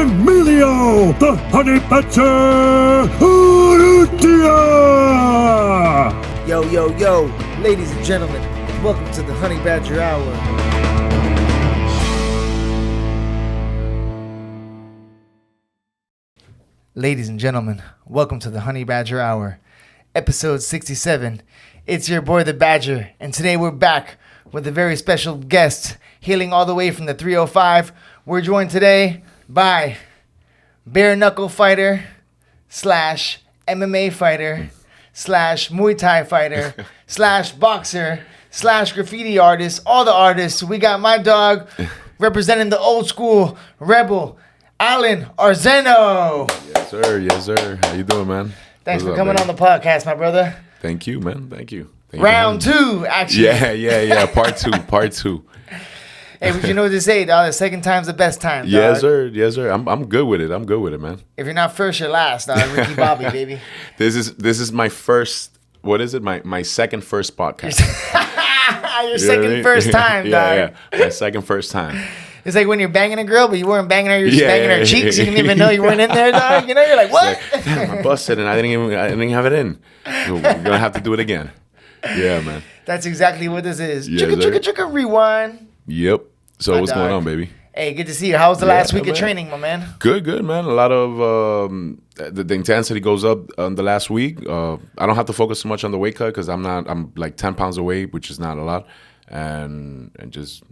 Emilio, the Honey Badger Urrutia! Yo, yo, yo, ladies and gentlemen, welcome to the Honey Badger Hour. Ladies and gentlemen, welcome to the Honey Badger Hour, episode 67. It's your boy, the Badger, and today we're back with a very special guest, hailing all the way from the 305. We're joined today by bare knuckle fighter slash MMA fighter slash Muay Thai fighter slash boxer slash graffiti artist, all the artists. We got my dog representing the old school Rebel Arzeno. Yes, sir. Yes, sir. How you doing, man? Thanks for coming on the podcast, my brother. Thank you, man. Thank you. Round two, actually. Yeah. Part two. Hey, but you know what they say, dog? The second time's the best time, dog. Yes, sir. I'm good with it. Man. If you're not first, you're last, dog. Ricky Bobby, baby. This is my first. What is it? My second first podcast. Your second first time, dog. Yeah. My second first time. It's like when you're banging a girl, but you weren't banging her. You're just banging her cheeks. You didn't even know you weren't in there, dog. You know, you're like, what? Like, damn, I busted and I didn't have it in. So we're gonna have to do it again. Yeah, man. That's exactly what this is. Yes, chicka, rewind. Yep. So what's going on, baby? Hey, good to see you. How was the last week of training, my man? Good, man. A lot of the intensity goes up on the last week. I don't have to focus so much on the weight cut because I'm like 10 pounds away, which is not a lot, and just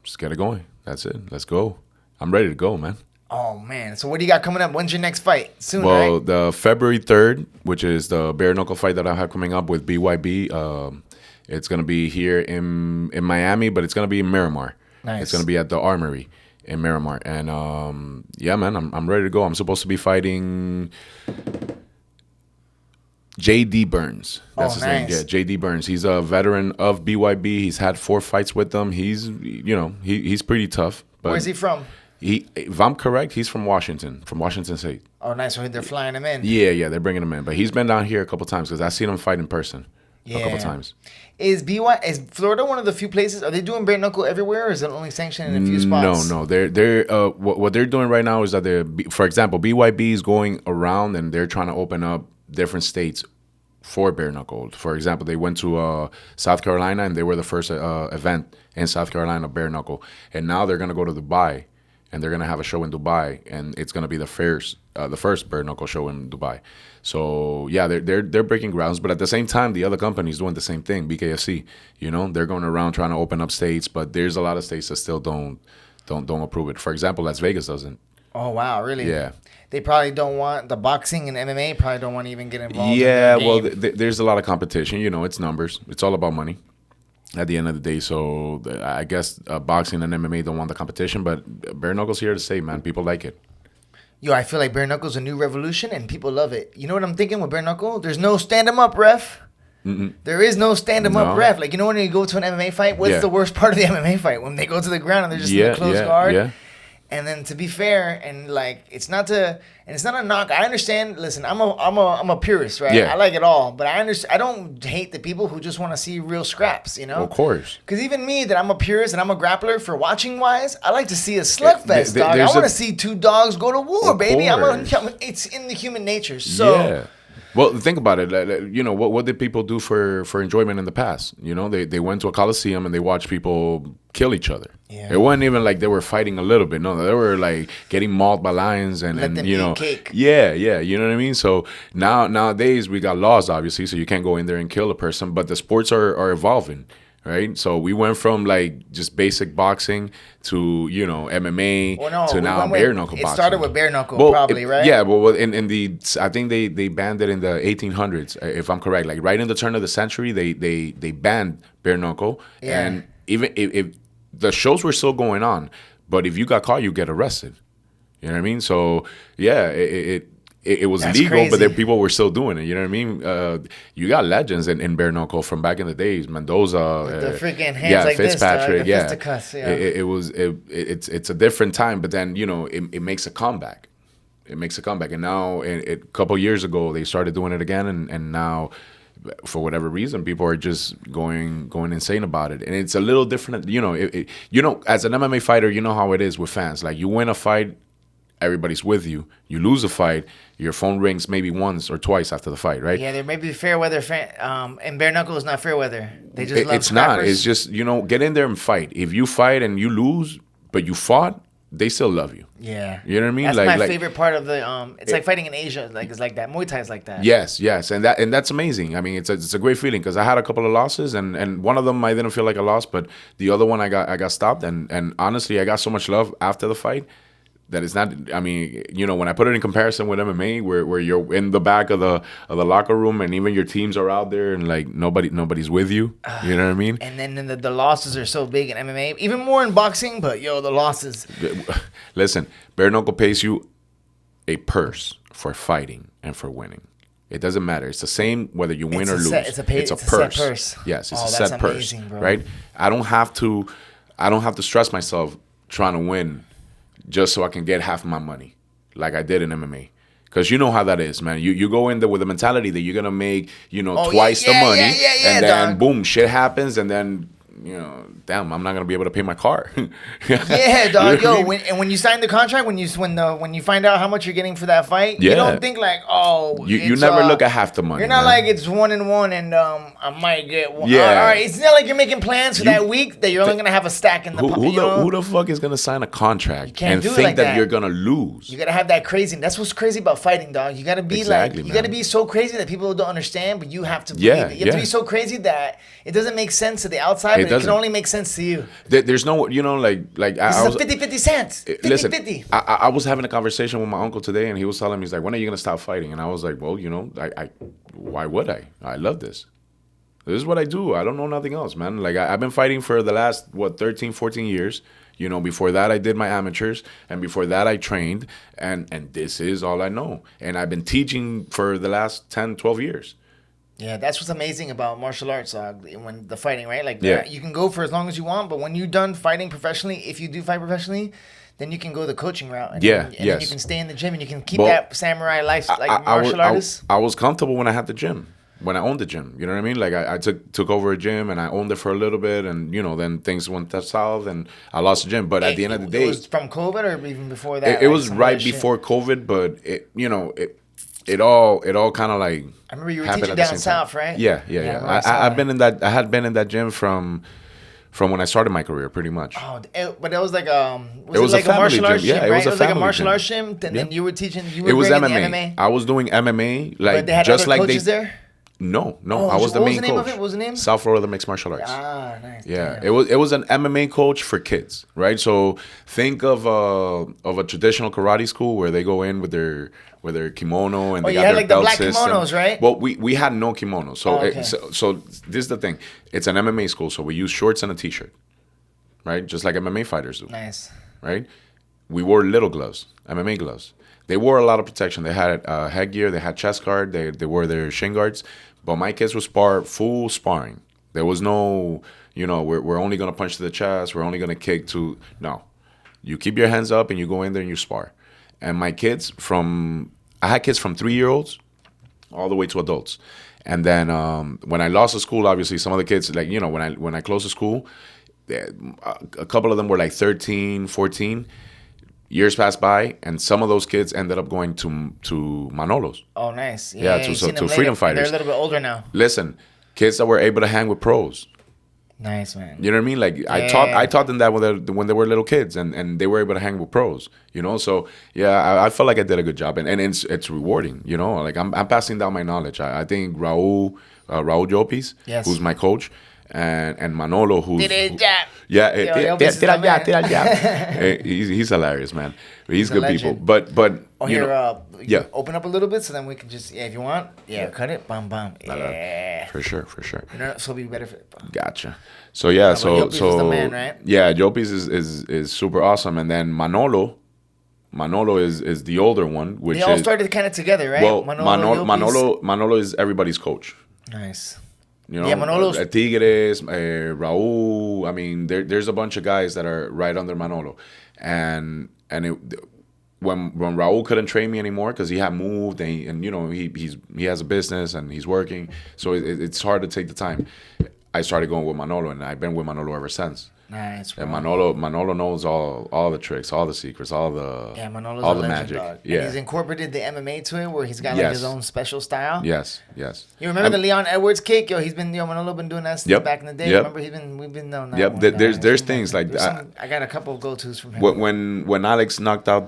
just get it going. That's it. Let's go. I'm ready to go, man. Oh man. So what do you got coming up? When's your next fight? Soon, well, right? The February 3rd, which is the bare knuckle fight that I have coming up with BYB. It's gonna be here in Miami, but it's gonna be in Miramar. Nice. It's gonna be at the Armory in Miramar, and yeah, man, I'm ready to go. I'm supposed to be fighting J.D. Burns. That's his name. Yeah, J.D. Burns. He's a veteran of BYB. He's had 4 fights with them. He's he's pretty tough. But where's he from? If I'm correct, he's from Washington State. Oh, nice. So they're flying him in. Yeah, they're bringing him in. But he's been down here a couple times because I've seen him fight in person a couple times. Is Florida one of the few places? Are they doing bare knuckle everywhere, or is it only sanctioned in a few spots? No. They're what they're doing right now is that for example, BYB is going around and they're trying to open up different states for bare knuckle. For example, they went to South Carolina and they were the first event in South Carolina bare knuckle, and now they're gonna go to Dubai. And they're gonna have a show in Dubai, and it's gonna be the first bare knuckle show in Dubai. So yeah, they're breaking grounds, but at the same time, the other company's doing the same thing. BKFC, they're going around trying to open up states, but there's a lot of states that still don't approve it. For example, Las Vegas doesn't. Oh wow, really? Yeah. They probably don't want the boxing and MMA. Probably don't want to even get involved. Yeah, in well, there's a lot of competition. It's numbers. It's all about money. At the end of the day, so I guess boxing and MMA don't want the competition, but bare knuckles here to stay, man. People like it. Yo, I feel like bare knuckle's a new revolution, and people love it. You know what I'm thinking with bare knuckle? There's no stand 'em up ref. Mm-mm. There is no stand 'em up ref. Like when you go to an MMA fight, what's the worst part of the MMA fight? When they go to the ground and they're just in the close guard. Yeah. And then to be fair, and like it's not a knock. I understand. Listen, I'm a purist, right? Yeah. I like it all, but I don't hate the people who just want to see real scraps, Of course. Because even me, that I'm a purist and I'm a grappler, for watching wise, I like to see a slugfest, dog. I want to see 2 dogs go to war, baby. It's in the human nature. So. Yeah. Well, think about it. What did people do for enjoyment in the past? They went to a coliseum and they watched people kill each other. Yeah. It wasn't even like they were fighting a little bit. No, they were like getting mauled by lions and eat cake. Yeah, you know what I mean. So nowadays we got laws, obviously, so you can't go in there and kill a person. But the sports are evolving. Right, so we went from like just basic boxing to MMA to now bare knuckle boxing. It started with bare knuckle, probably, right? Yeah, well, I think they banned it in the 1800s, if I'm correct. Like right in the turn of the century, they banned bare knuckle, and even if the shows were still going on, but if you got caught, you get arrested. You know what I mean? So yeah, it was legal, crazy. But people were still doing it. You know what I mean? You got legends in bare knuckle from back in the days. Mendoza, with the freaking hands like Fitzpatrick, this, the fisticuffs, it's a different time. But then it makes a comeback. It makes a comeback, and now a couple years ago they started doing it again, and now for whatever reason people are just going insane about it, and it's a little different. As an MMA fighter, you know how it is with fans. Like you win a fight everybody's with you. You lose a fight, your phone rings maybe once or twice after the fight, right? Yeah, there may be fair weather. And bare knuckle is not fair weather. They just love It's not. scrappers. It's just, get in there and fight. If you fight and you lose, but you fought, they still love you. Yeah. You know what I mean? That's my favorite part of the it's like fighting in Asia. Like it's like that. Muay Thai is like that. Yes, and that's amazing. I mean, it's a great feeling because I had a couple of losses, and one of them I didn't feel like a loss, but the other one I got stopped, and honestly, I got so much love after the fight that it's not. I mean, when I put it in comparison with MMA, where you're in the back of the locker room, and even your teams are out there, and like nobody's with you. You know what I mean? And then the losses are so big in MMA, even more in boxing. But the losses. Listen, bare knuckle pays you a purse for fighting and for winning. It doesn't matter. It's the same whether you win or lose. It's a set purse. Yes, it's Oh, a that's set purse, amazing, bro. right? I don't have to stress myself trying to win just so I can get half my money, like I did in MMA. Because you know how that is, man. You go in there with the mentality that you're gonna make, twice the money, and then boom, shit happens, and then damn, I'm not gonna be able to pay my car. Yeah, dog. When you sign the contract, when you find out how much you're getting for that fight, you don't think like, you never look at half the money. You're not man. like it's 1-1 and I might get one. Yeah. All right. It's not like you're making plans for that week that you're only gonna have a stack in the who the fuck is gonna sign a contract and do it think like that that. you're gonna lose? You gotta have that crazy. That's what's crazy about fighting, dog. You gotta be Exactly, you gotta man. be so crazy that people don't understand, but you have to believe it. You have to be so crazy that it doesn't make sense to the outside, but it can only make sense to you. There's no, like This is a 50-50 cents. 50-50. Listen, I was having a conversation with my uncle today, and he was telling me, he's like, when are you gonna stop fighting? And I was like, well, I why would I? I love this. This is what I do. I don't know nothing else, man. Like I've been fighting for the last 13, 14 years. Before that I did my amateurs, and before that I trained, and this is all I know. And I've been teaching for the last 10, 12 years. Yeah, that's what's amazing about martial arts, when the fighting, right? Like, Yeah. you can go for as long as you want, but when you're done fighting professionally, if you do fight professionally, then you can go the coaching route. And then you can stay in the gym, and you can keep that samurai life, like martial artists. I was comfortable when I had the gym, when I owned the gym. You know what I mean? Like I took over a gym, and I owned it for a little bit, and then things went south, and I lost the gym. But at the end of the day, it was from COVID or even before that. It was right before COVID, but it all kind of like. I remember you were teaching down south, right? Yeah. I've been in that. I had been in that gym from when I started my career, pretty much. Oh, but it was like it was like a martial arts gym. gym, Yeah, right? it was like a martial arts gym, and then you were teaching. It was MMA. MMA. I was doing MMA, like But they had just other like coaches there. No, I was the main coach. What was the name? South Florida Mixed Martial Arts. Ah, nice. Yeah, Damn. it was an MMA coach for kids, right? So think of a traditional karate school where they go in with their kimono and they got had their like the belt black system. kimonos, right? Well, we had no kimono, so okay. so this is the thing. It's an MMA school, so we use shorts and a t-shirt, right? Just like MMA fighters do. Nice. Right? We wore little gloves, MMA gloves. They wore a lot of protection. They had headgear, they had chest guard, they wore their shin guards. But my kids would full sparring. There was no, we're only going to punch to the chest. We're only going to kick to. No. You keep your hands up and you go in there and you spar. And my kids I had kids from 3-year-olds all the way to adults. And then when I lost the school, obviously some of the kids, like, when I closed the school, a couple of them were like 13, 14. Years passed by, and some of those kids ended up going to Manolo's. Oh, nice. Yeah, to Freedom Fighters. They're a little bit older now. Listen, kids that were able to hang with pros. Nice, man. You know what I mean? Like I taught them that when they were little kids, and they were able to hang with pros. So yeah, I felt like I did a good job, and it's rewarding. Like I'm passing down my knowledge. I think Raul Jopis, who's my coach, and Manolo, who's he's hilarious, man. He's good legend. people, but you open up a little bit so then we can just if you want cut it bam for sure. So be better for it. Gotcha. So yeah, so Jopis is the man, right? Yeah, Jopis is super awesome, and then Manolo is the older one, which they all started kind of together, right? Well, Manolo is everybody's coach. Nice. Manolo's Tigres, Raul. I mean, there's a bunch of guys that are right under Manolo, and when Raul couldn't train me anymore because he had moved and he has a business and he's working, so it's hard to take the time. I started going with Manolo, and I've been with Manolo ever since. Nice, bro. And Manolo knows all the tricks, all the secrets, Manolo's all a the legend, magic. dog. Yeah. And he's incorporated the MMA to it, where he's got like his own special style. Yes. You remember the Leon Edwards kick? Manolo been doing that since back in the day. Yep. Remember we've been known that. Yep. One, There's things like that. I got a couple of go-tos from him. When Alex knocked out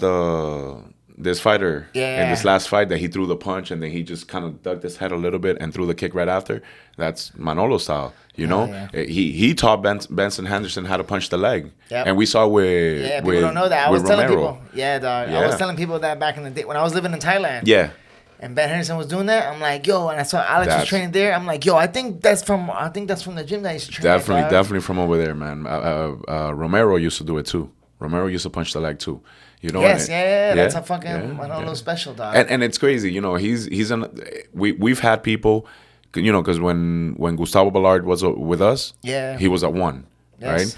this fighter in this last fight, that he threw the punch and then he just kind of ducked his head a little bit and threw the kick right after. That's Manolo style, you know. Yeah. He taught Benson Henderson how to punch the leg, Yep. and we saw with people don't know that. I was telling Romero. people, dog. I was telling people that back in the day when I was living in Thailand. Yeah. And Ben Henderson was doing that. I'm like, yo, and I saw Alex was training there. I'm like, yo, I think that's from the gym that I used to train. Definitely from over there, man. Romero used to do it too. Romero used to punch the leg too. You know, yes, that's a fucking Manolo special, dog. And it's crazy, you know. We've had people, you know, because when Gustavo Ballard was with us, he was at one, right?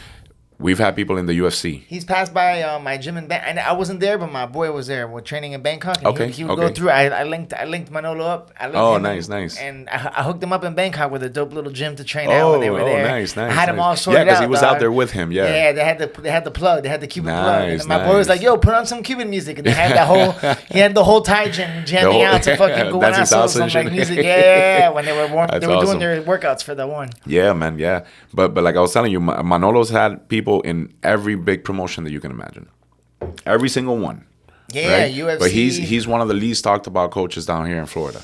We've had people in the UFC. He's passed by my gym in Bangkok. I wasn't there, but my boy was there. We're training in Bangkok. And he would go through. I linked Manolo up. Nice. And I hooked him up in Bangkok with a dope little gym to train out when they were there. Nice. I had him all sorted out. Yeah, because he was out there with him. Yeah. Yeah, they had the plug. They had the Cuban plug. And my boy was like, "Yo, put on some Cuban music." And they had that whole. He had the whole Thai gym jamming out to fucking go on some like music. Yeah, when they were doing their workouts for the one. Yeah, man. Yeah, but like I was telling you, Manolo's had people in every big promotion that you can imagine, every single one. Yeah, right? UFC. But he's one of the least talked about coaches down here in Florida.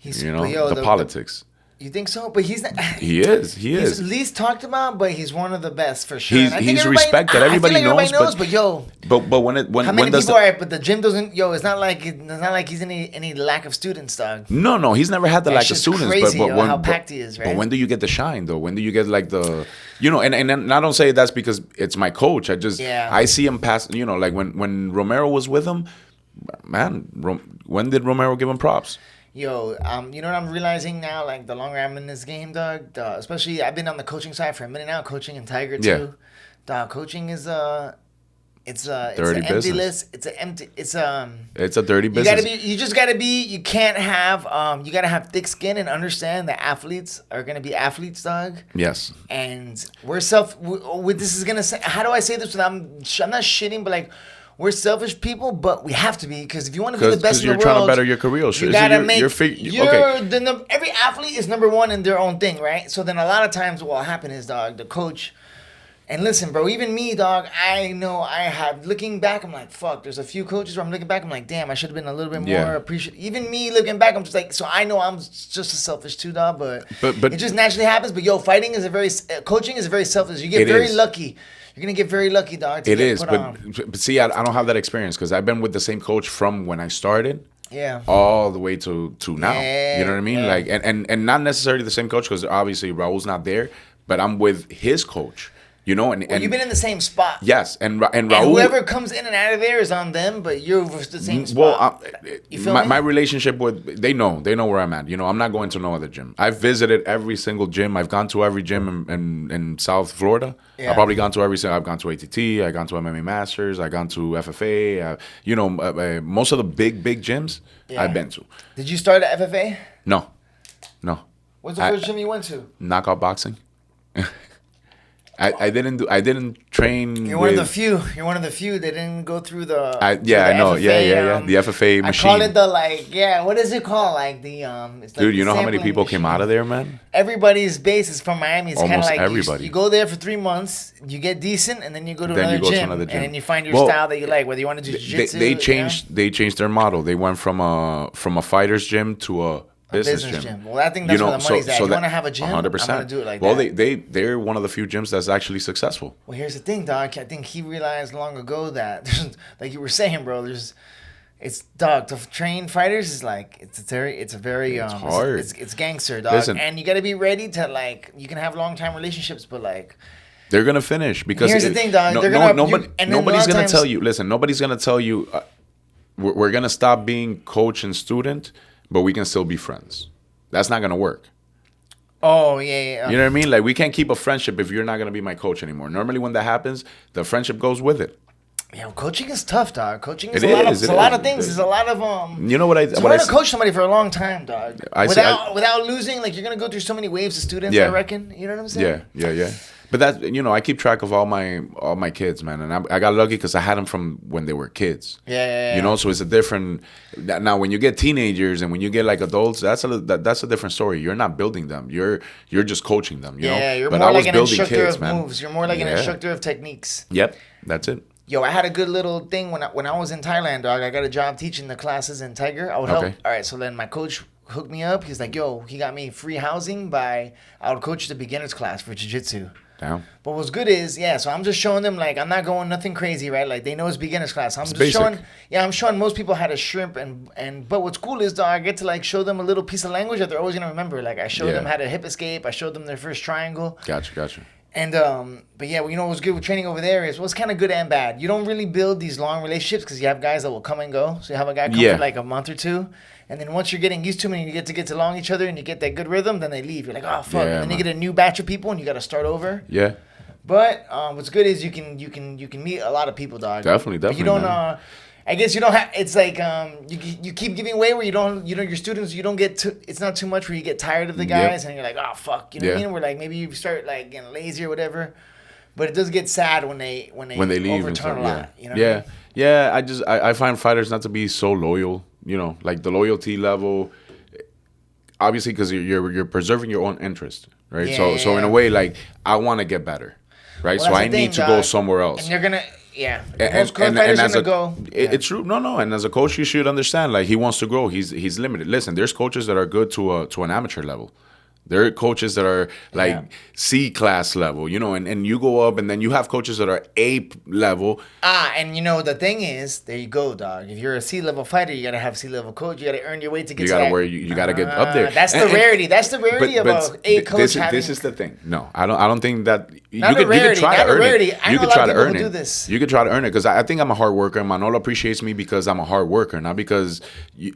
The politics. You think so? But he's not. He is. He's least talked about, but he's one of the best for sure. He's respected. Everybody knows. But yo, but when how many people are? But the gym doesn't. Yo, it's not like he's any lack of students, dog. No, he's never had the lack of students. Crazy, but how packed he is, right? But when do you get the shine though? When do you get like the, you know? And I don't say that's because it's my coach. I see him pass. You know, like when Romero was with him, man. When did Romero give him props? Yo, you know what I'm realizing now? Like the longer I'm in this game, dog. Especially I've been on the coaching side for a minute now, coaching in Tiger too. Yeah. Dog, coaching is it's dirty an business. empty list. It's a dirty business. You can't have you gotta have thick skin and understand that athletes are gonna be athletes, dog. Yes. And this is gonna say, how do I say this without, I'm not shitting, but like, we're selfish people, but we have to be, because if you want to be the best in the world, you're trying to better your career. You gotta make. Every athlete is number one in their own thing, right? So then a lot of times, what will happen is, dog, the coach. And listen, bro, even me, dog, I know I have, looking back, I'm like, fuck, there's a few coaches where I'm looking back, I'm like, damn, I should have been a little bit more appreciative. Even me looking back, I'm just like, so I know I'm just as selfish too, dog, but it just naturally happens. But yo, coaching is a very selfish. You get very lucky. You're going to get very lucky, dog. It is, but see, I don't have that experience because I've been with the same coach from when I started. Yeah. All the way to now. Yeah, you know what I mean? yeah. Like, and not necessarily the same coach because obviously Raul's not there, but I'm with his coach. You know, and you've been in the same spot. Yes, and Raul. And whoever comes in and out of there is on them, but you're the same spot. Well, you feel me? My relationship with they know where I'm at. You know, I'm not going to no other gym. I've visited every single gym. I've gone to every gym in South Florida. Yeah. I've probably gone to every single. I've gone to ATT. I've gone to MMA Masters. I've gone to FFA. Most of the big gyms I've been to. Did you start at FFA? No. What's the first gym you went to? Knockout Boxing. I didn't train. You're one of the few. You're one of the few that didn't go through the. I know. FFA, the FFA machine. I call it the what is it called? Like the it's like dude, you know how many people machine. came out of there, man? Everybody's base is from Miami. It's kind of like everybody. You go there for 3 months, you get decent, and then you go to another gym, and then you find your style that you like. Whether you want to do jiu-jitsu. They changed their model. They went from a fighter's gym to a business gym. Well, I think that's where the money's at. If you want to have a gym, 100%. I'm going to do it like that. Well, they're one of the few gyms that's actually successful. Well, here's the thing, dog. I think he realized long ago that, like you were saying, bro, to train fighters is like, it's very hard. It's gangster, dog. Listen, and you got to be ready to, like, you can have long-time relationships, but like, they're going to finish because here's the thing, dog. Nobody's going to tell you, listen, nobody's going to tell you, we're going to stop being coach and student, but we can still be friends. That's not going to work. Oh, yeah. You know what I mean? Like, we can't keep a friendship if you're not going to be my coach anymore. Normally, when that happens, the friendship goes with it. Yeah, coaching is tough, dog. Coaching is a lot of things. There's a lot of You know what I? It's hard to coach somebody for a long time, dog. Without losing, like, you're gonna go through so many waves of students. Yeah. I reckon. You know what I'm saying? Yeah. But that, I keep track of all my kids, man, and I got lucky because I had them from when they were kids. Yeah. So it's a different. Now, when you get teenagers and when you get like adults, that's a different story. You're not building them. You're just coaching them. You're but more I was like an building instructor kids, of man. moves. You're more like an instructor of techniques. Yep, that's it. Yo, I had a good little thing when I was in Thailand, dog. I got a job teaching the classes in Tiger. I would help. All right, so then my coach hooked me up. He's like, yo, he got me free housing I would coach the beginners class for jiu-jitsu. Damn. But what's good is, so I'm just showing them, like, I'm not going nothing crazy, right? Like, they know it's beginner's class. I'm showing most people how to shrimp. But what's cool is, dog, I get to, like, show them a little piece of language that they're always going to remember. Like, I showed them how to hip escape. I showed them their first triangle. Gotcha. And, but yeah, what's good with training over there is, it's kind of good and bad. You don't really build these long relationships because you have guys that will come and go. So you have a guy come for, like, a month or two. And then once you're getting used to them and you get to along each other and you get that good rhythm, then they leave. You're like, oh, fuck. And then you get a new batch of people and you got to start over. Yeah. But what's good is you can meet a lot of people, dog. Definitely. But you don't. I guess you don't have. It's like you keep giving away where you don't. Your students. You don't get too. It's not too much where you get tired of the guys and you're like, oh fuck. You know what I mean? Where like maybe you start like getting lazy or whatever. But it does get sad when they leave overturn a lot. You know what I mean? Yeah. I find fighters not to be so loyal. Like the loyalty level. Obviously, because you're preserving your own interest, right? Yeah, so in a way, like I want to get better. Right, well, so I need to go somewhere else. And you're gonna, and as a go. It's true. No. And as a coach, you should understand. Like he wants to grow. He's limited. Listen, there's coaches that are good to an amateur level. There are coaches that are like C class level, and you go up, and then you have coaches that are A level. And the thing is, there you go, dog. If you're a C level fighter, you gotta have C level coach. You gotta earn your way to get. You gotta get up there. That's the rarity. That's the rarity of a coach having. This is the thing. No, I don't think that you could try to earn it. You could try to earn it. You could try to earn it because I think I'm a hard worker. Manolo appreciates me because I'm a hard worker, not because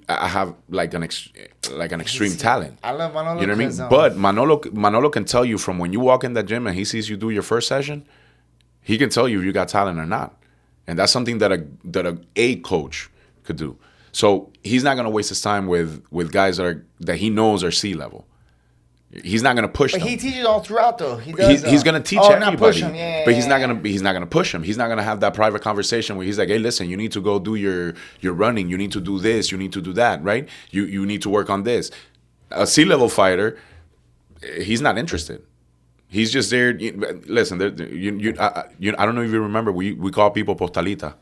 I have like an extreme talent. I love Manolo. You know what I mean? But Manolo can tell you from when you walk in that gym and he sees you do your first session, he can tell you if you got talent or not. And that's something that a coach could do. So he's not gonna waste his time with guys that he knows are C level. He's not gonna push them. But he teaches all throughout though. He does. He's gonna teach everybody. Not push him. But he's not gonna push him. He's not gonna have that private conversation where he's like, hey, listen, you need to go do your running. You need to do this. You need to do that. Right? You need to work on this. A C level fighter, he's not interested. He's just there. Listen, I don't know if you remember. We call people postalita,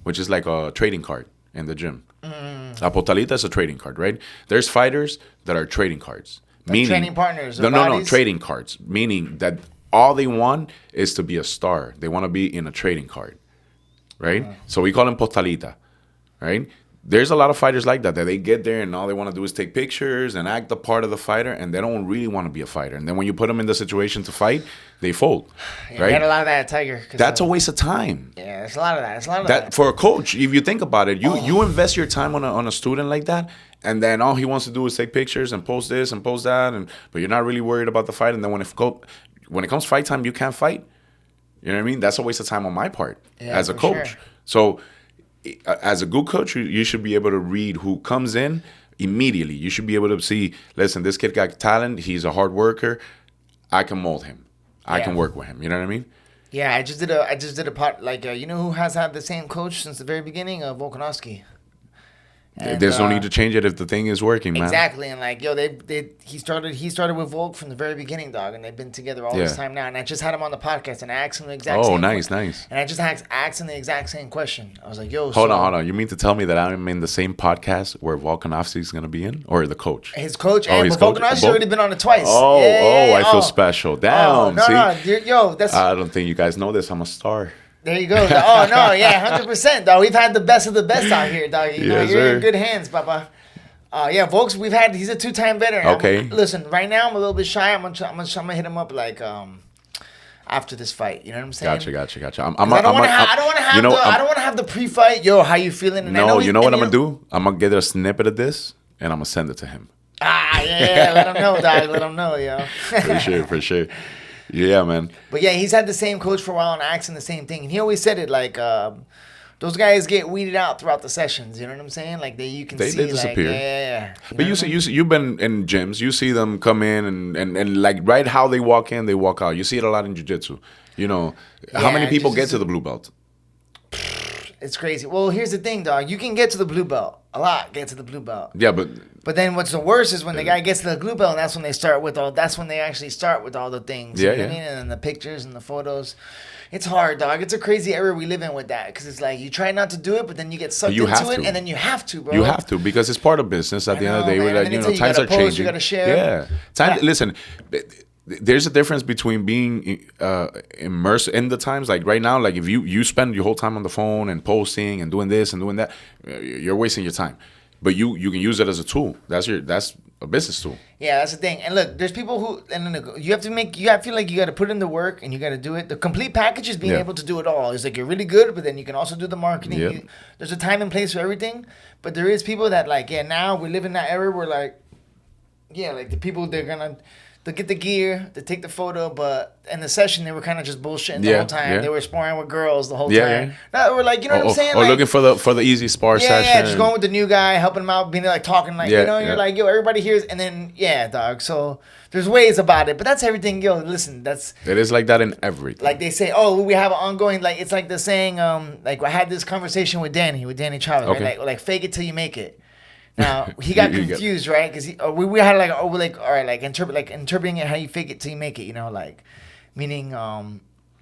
which is like a trading card in the gym. A postalita is a trading card, right? There's fighters that are trading cards, meaning training partners. No, trading cards, meaning that all they want is to be a star. They want to be in a trading card, right? So we call them postalita, right? There's a lot of fighters like that they get there and all they want to do is take pictures and act the part of the fighter, and they don't really want to be a fighter. And then when you put them in the situation to fight, they fold. Yeah, right? We had a lot of that at Tiger. That's a waste of time. Yeah, there's a lot of that. That for a coach, if you think about it, you invest your time on a student like that, and then all he wants to do is take pictures and post this and post that, but you're not really worried about the fight. And then when it comes fight time, you can't fight. You know what I mean? That's a waste of time on my part as a coach. Sure. So as a good coach, you should be able to read who comes in immediately. You should be able to see, listen, this kid got talent. He's a hard worker. I can mold him. I can work with him. You know what I mean? Yeah, I just did a part like you know who has had the same coach since the very beginning of Volkanovski. And, there's no need to change it if the thing is working, man. Exactly, and like he started with Volk from the very beginning, dog, and they've been together all this time now. And I just had him on the podcast, and I asked him the exact same. Oh, nice. And I just asked him the exact same question. I was like, "Yo, hold on. You mean to tell me that I'm in the same podcast where Volkanovski's gonna be in, or the coach? His coach, and Volkanovski's already been on it twice. I feel special. Damn, that's. I don't think you guys know this. I'm a star. There you go. Oh, no, yeah, 100%, dog. We've had the best of the best out here, dog. You're in good hands, Papa. Volks, he's a 2-time veteran. Okay. Listen, right now I'm a little bit shy. I'm gonna hit him up like after this fight. You know what I'm saying? Gotcha. I don't want to have the pre-fight. Yo, how you feeling? And no, you know what I'm gonna do? I'm gonna get a snippet of this and I'm gonna send it to him. Let him know, dog. Let him know, yo. For sure. Yeah, man. But yeah, he's had the same coach for a while and asking the same thing. And he always said it like, those guys get weeded out throughout the sessions. You know what I'm saying? Like you can They see, disappear. like, yeah. But you've been in gyms. You see them come in and like right how they walk in, they walk out. You see it a lot in jiu-jitsu. You know, how many people get to the blue belt? It's crazy. Well, here's the thing, dog. You can get to the blue belt. A lot get to the blue belt. Yeah, but then what's the worst is when the guy gets to the blue belt, and that's when they start with all. That's when they actually start with all the things. Yeah, you know what I mean? And then the pictures and the photos. It's hard, dog. It's a crazy era we live in with that, because it's like you try not to do it, but then you get sucked into it, and then you have to, bro. You have to, because it's part of business. At the end of the day, we're like, times are changing. You gotta share. Yeah, listen. There's a difference between being immersed in the times. Like right now, like if you spend your whole time on the phone and posting and doing this and doing that, you're wasting your time. But you can use it as a tool. That's a business tool. Yeah, that's the thing. And look, there's people who, and you have to feel like you got to put in the work and you got to do it. The complete package is being able to do it all. It's like you're really good, but then you can also do the marketing. Yep. There's a time and place for everything. But there is people that like, now we live in that era where like, like the people, they'll get the gear, they take the photo, but in the session they were kind of just bullshitting the whole time. They were sparring with girls the whole time. No, we're like, you know what I'm saying? Or like, looking for the easy spar session. Yeah, just going with the new guy, helping him out, being like talking like, you're like, yo, everybody hears, and then dog. So there's ways about it, but that's everything. Yo, listen, it is like that in everything. Like they say, oh, we have an ongoing, like it's like the saying, like I had this conversation with Danny Chavez, right? Like fake it till you make it. Now he got confused, right? Because we had like all right, like interpreting it how you fake it till you make it, like meaning.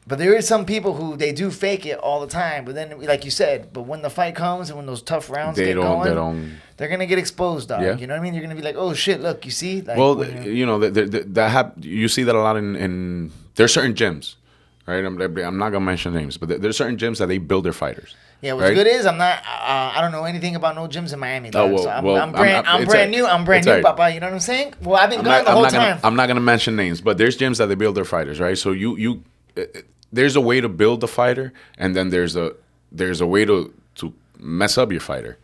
But there is some people who they do fake it all the time, but then like you said, but when the fight comes and when those tough rounds get going, they're gonna get exposed, dog. Yeah. You know what I mean? You're gonna be like, oh shit, look, you see? Like, you see that a lot in there's certain gyms, right? I'm not gonna mention names, but there's certain gyms that they build their fighters. Yeah, what's good is I don't know anything about no gyms in Miami. So I'm brand new, Papa. You know what I'm saying? Well, I've been going the whole time. I'm not gonna mention names, but there's gyms that they build their fighters, right? So there's a way to build the fighter, and then there's a way to mess up your fighter,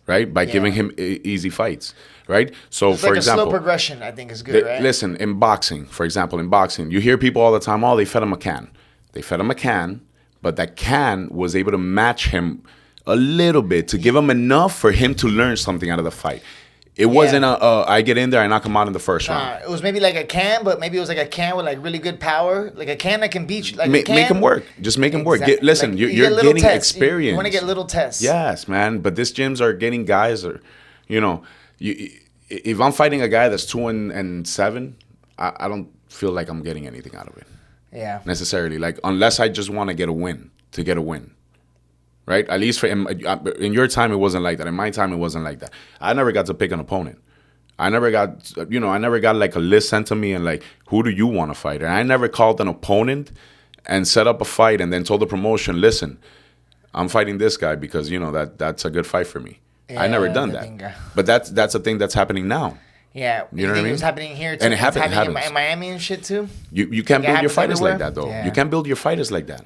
right? By giving him easy fights, right? So it's for like example, a slow progression, I think is good, right? Listen, in boxing, for example, you hear people all the time, oh, they fed him a can. They fed him a can. But that can was able to match him a little bit to give him enough for him to learn something out of the fight. It wasn't I get in there, I knock him out in the first round. It was maybe like a can, but maybe it was like a can with like really good power, like a can that can beat you. Like make him work. Just make him work. Listen, like, you're getting experience. You want to get little tests. Yes, man. But these gyms are getting guys, if I'm fighting a guy that's 2-7, I don't feel like I'm getting anything out of it. Yeah. Necessarily, like unless I just want to get a win, right? At least in your time it wasn't like that. In my time it wasn't like that. I never got to pick an opponent. I never got like a list sent to me and like, who do you want to fight? And I never called an opponent and set up a fight and then told the promotion, listen, I'm fighting this guy because that's a good fight for me. Yeah, I never done that. But that's a thing that's happening now. Yeah, you know what I mean? It's happening here too. And it happens in Miami and shit too. You can't build your fighters everywhere? like that though. Yeah. You can't build your fighters like that.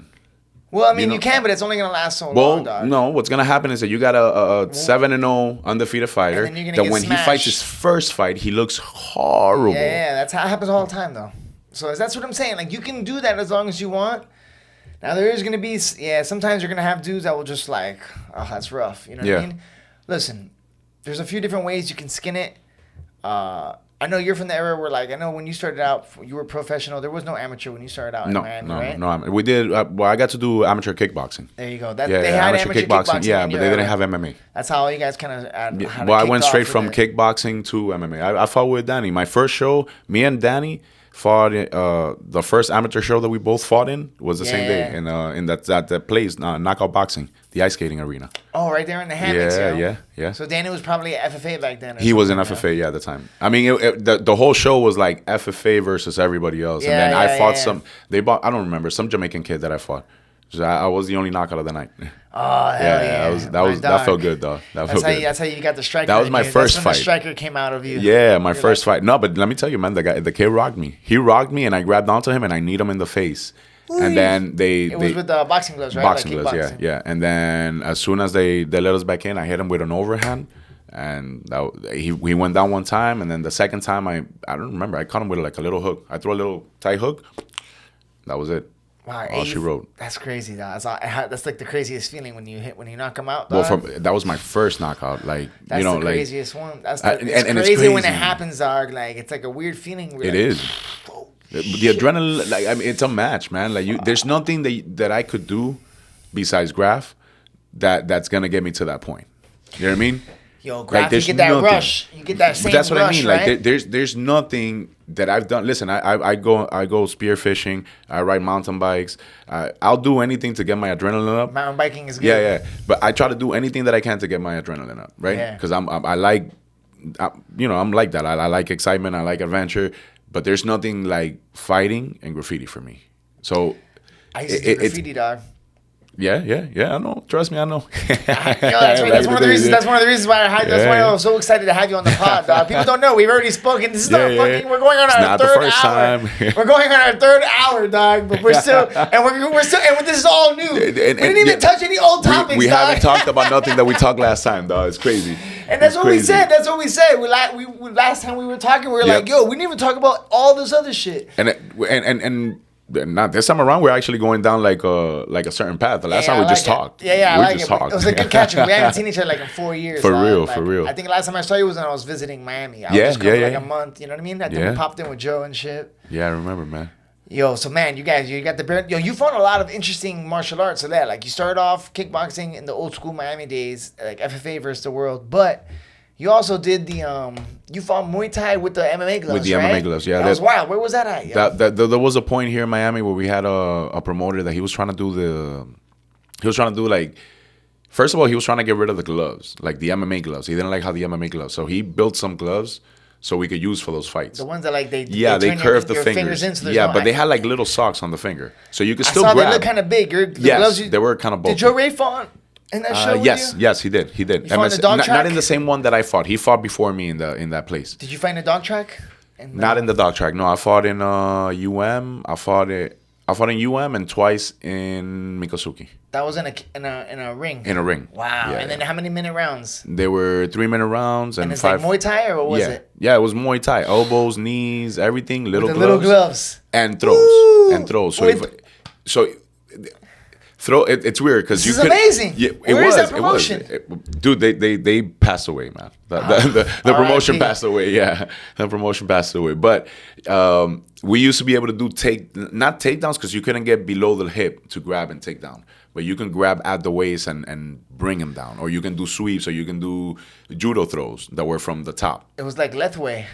Well, I mean, you can, but it's only gonna last so long, dog. No, what's gonna happen is that you got a 7-0 undefeated fighter. And then that when he fights his first fight, he looks horrible. Yeah, that's how it happens all the time though. So that's what I'm saying. Like you can do that as long as you want. Now there is gonna be sometimes you're gonna have dudes that will just like, oh, that's rough. You know what I mean? Listen, there's a few different ways you can skin it. I know you're from the era where, like, I know when you started out, you were professional. There was no amateur when you started out in Miami, right? No. We did. I got to do amateur kickboxing. There you go. They had amateur kickboxing. Yeah, but they didn't have MMA. That's how you guys kind of. I went straight from kickboxing to MMA. I fought with Danny. My first show, me and Danny fought. The first amateur show that we both fought in was the same day in that place, Knockout Boxing, the ice skating arena. Oh, right there in the hammocks. Yeah. So Danny was probably FFA back then. He was in FFA, at the time. I mean, the whole show was like FFA versus everybody else, and then I fought some. I don't remember, some Jamaican kid that I fought. I was the only knockout of the night. Oh, hell yeah. That felt good, though. That's how you got the striker. That was my first fight. The striker came out of you. Yeah, my first fight. No, but let me tell you, man, the kid rocked me. He rocked me, and I grabbed onto him, and I kneed him in the face. And then it was with the boxing gloves, right? Boxing gloves, yeah. And then as soon as they let us back in, I hit him with an overhand, and he went down one time, and then the second time I don't remember. I caught him with like a little hook. I threw a little tight hook. That was it. Wow, all she wrote. That's crazy, dog. That's like the craziest feeling when you knock them out, Well, dog. that was my first knockout. Like, That's you know, the like craziest one. It's it's crazy when it crazy. happens, dog. Like it's like a weird feeling. It is. The adrenaline, like, I mean, it's unmatched, man. Like, there's nothing that I could do besides graph that's gonna get me to that point. You know what I mean? Yo, graph, there's you get that nothing. rush. You get that same But that's what rush, I mean. right? Like, there's nothing that I've done. Listen, I go spear fishing. I ride mountain bikes. I'll do anything to get my adrenaline up. Mountain biking is good. Yeah. But I try to do anything that I can to get my adrenaline up, right? Yeah. Because I'm like that. I like excitement. I like adventure. But there's nothing like fighting and graffiti for me. So I used to do graffiti, dog. Yeah. I know. Trust me, I know. That's one of the reasons. That's one of the reasons why I was so excited to have you on the pod, dog. People don't know we've already spoken. This is We're going on our third hour. We're going on our third hour, dog. But we're still, and this is all new. We didn't even touch any old topics. We dog. haven't talked about nothing that we talked last time, dog. It's crazy. And that's what we said. That's what we said. Last time we were talking, we were like, "Yo, we didn't even talk about all this other shit." And not this time around. We're actually going down like a certain path. The last time we just talked. Yeah, we I like just it. talked. It was a good catch up. We haven't seen each other like in 4 years. For real. I think last time I saw you was when I was visiting Miami. I was just like a month. You know what I mean? I think we popped in with Joe and shit. Yeah, I remember, man. Yo, so man, you got the bear. Yo, you fought a lot of interesting martial arts. So that, like, you started off kickboxing in the old school Miami days, like FFA versus the world, but you also did you fought Muay Thai with the MMA gloves, With the right? MMA gloves, yeah. That was wild. Where was that at? Yo? There was a point here in Miami where we had a promoter that he was trying to do like, first of all, he was trying to get rid of the gloves, like the MMA gloves. He didn't like how the MMA gloves. So he built some gloves so we could use for those fights. The ones that like they curve the your fingers. in, so But they had like little socks on the finger, so you could still grab. grab. They look kind of big. The yes, gloves they were kind of bulky. Did Joe Ray fight in that show? Yes, he did. You fought in the dog track? Not in the same one that I fought. He fought before me in that place. Did you fight in the dog track? Not in the dog track. No, I fought in UM. I fought in UM and twice in Mikosuki. That was in a ring. In a ring. Wow. Yeah, and then how many minute rounds? They were 3-minute rounds and it's 5. Like Muay Thai, or what was it? Yeah, it was Muay Thai. Elbows, knees, everything. Little With the gloves. little gloves. And throws. Woo! And throws. So it's weird because this is amazing. Yeah, Where is that promotion? Dude, they passed away, man. The promotion passed away. Yeah, the promotion passed away. But we used to be able to do not takedowns because you couldn't get below the hip to grab and take down. But you can grab at the waist and bring him down, or you can do sweeps, or you can do judo throws that were from the top. It was like Lethway.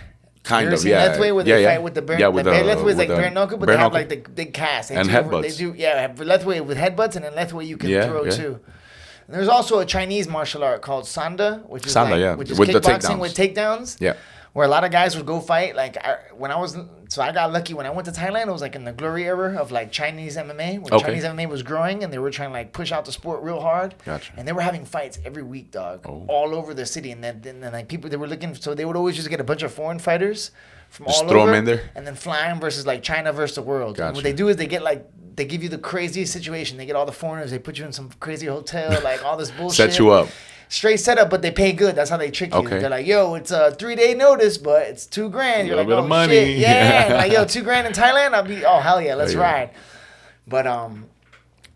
Kind of, yeah. Lethway where they fight with the bare. Yeah, with Lethway is like bare knuckle, but they have like the big cast. And headbutts. They do, Lethway with headbutts, and then Lethway you can throw too. And there's also a Chinese martial art called sanda, which is with kickboxing with takedowns. Yeah. Where a lot of guys would go fight. Like I got lucky when I went to Thailand. It was like in the glory era of like Chinese MMA, when Chinese MMA was growing, and they were trying to like push out the sport real hard. Gotcha. And they were having fights every week, dog, all over the city. And then like people, they were looking, so they would always just get a bunch of foreign fighters from just all throw over, them in there, and then fly them versus like China versus the world. Gotcha. And what they do is they give you the craziest situation. They get all the foreigners, they put you in some crazy hotel, like all this bullshit. Set you up. Straight setup, but they pay good. That's how they trick you. Okay. They're like, yo, it's a 3-day notice, but it's $2,000. You're like, bit oh of money. shit, yeah. Like, yo, $2,000 in Thailand. Oh hell yeah, let's ride. But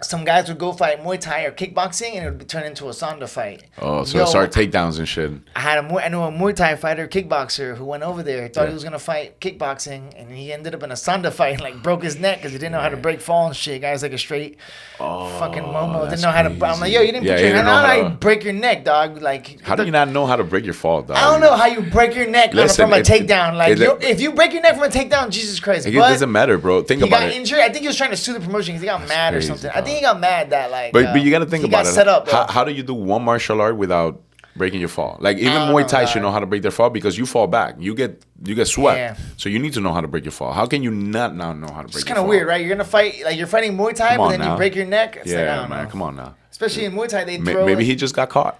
some guys would go fight Muay Thai or kickboxing, and it would turn into a sanda fight. Oh, so start takedowns and shit. I knew a Muay Thai fighter, kickboxer, who went over there, thought he was gonna fight kickboxing, and he ended up in a sanda fight and like broke his neck because he didn't know how to break fall and shit. Guy's like a straight fucking Momo. Didn't know how to. I'm like, yo, you didn't put your hand on how you break your neck, dog. Like, how do you not know how to break your fall, dog? I don't know how you break your neck from a takedown. Like, if you break your neck from a takedown, Jesus Christ. It doesn't matter, bro. Think about it. He got injured. I think he was trying to sue the promotion because he got mad or something. I think he got mad that like. But you got to think about it. Set up, how do you do one martial art without breaking your fall? Like even Muay Thai should know how to break their fall because you fall back. You get swept. Yeah. So you need to know how to break your fall. How can you not now know how to break your fall? It's kind of weird, right? You're gonna fight like you're fighting Muay Thai, but then you break your neck. It's like, I don't know. Come on now. Especially in Muay Thai, they throw. Maybe he just got caught.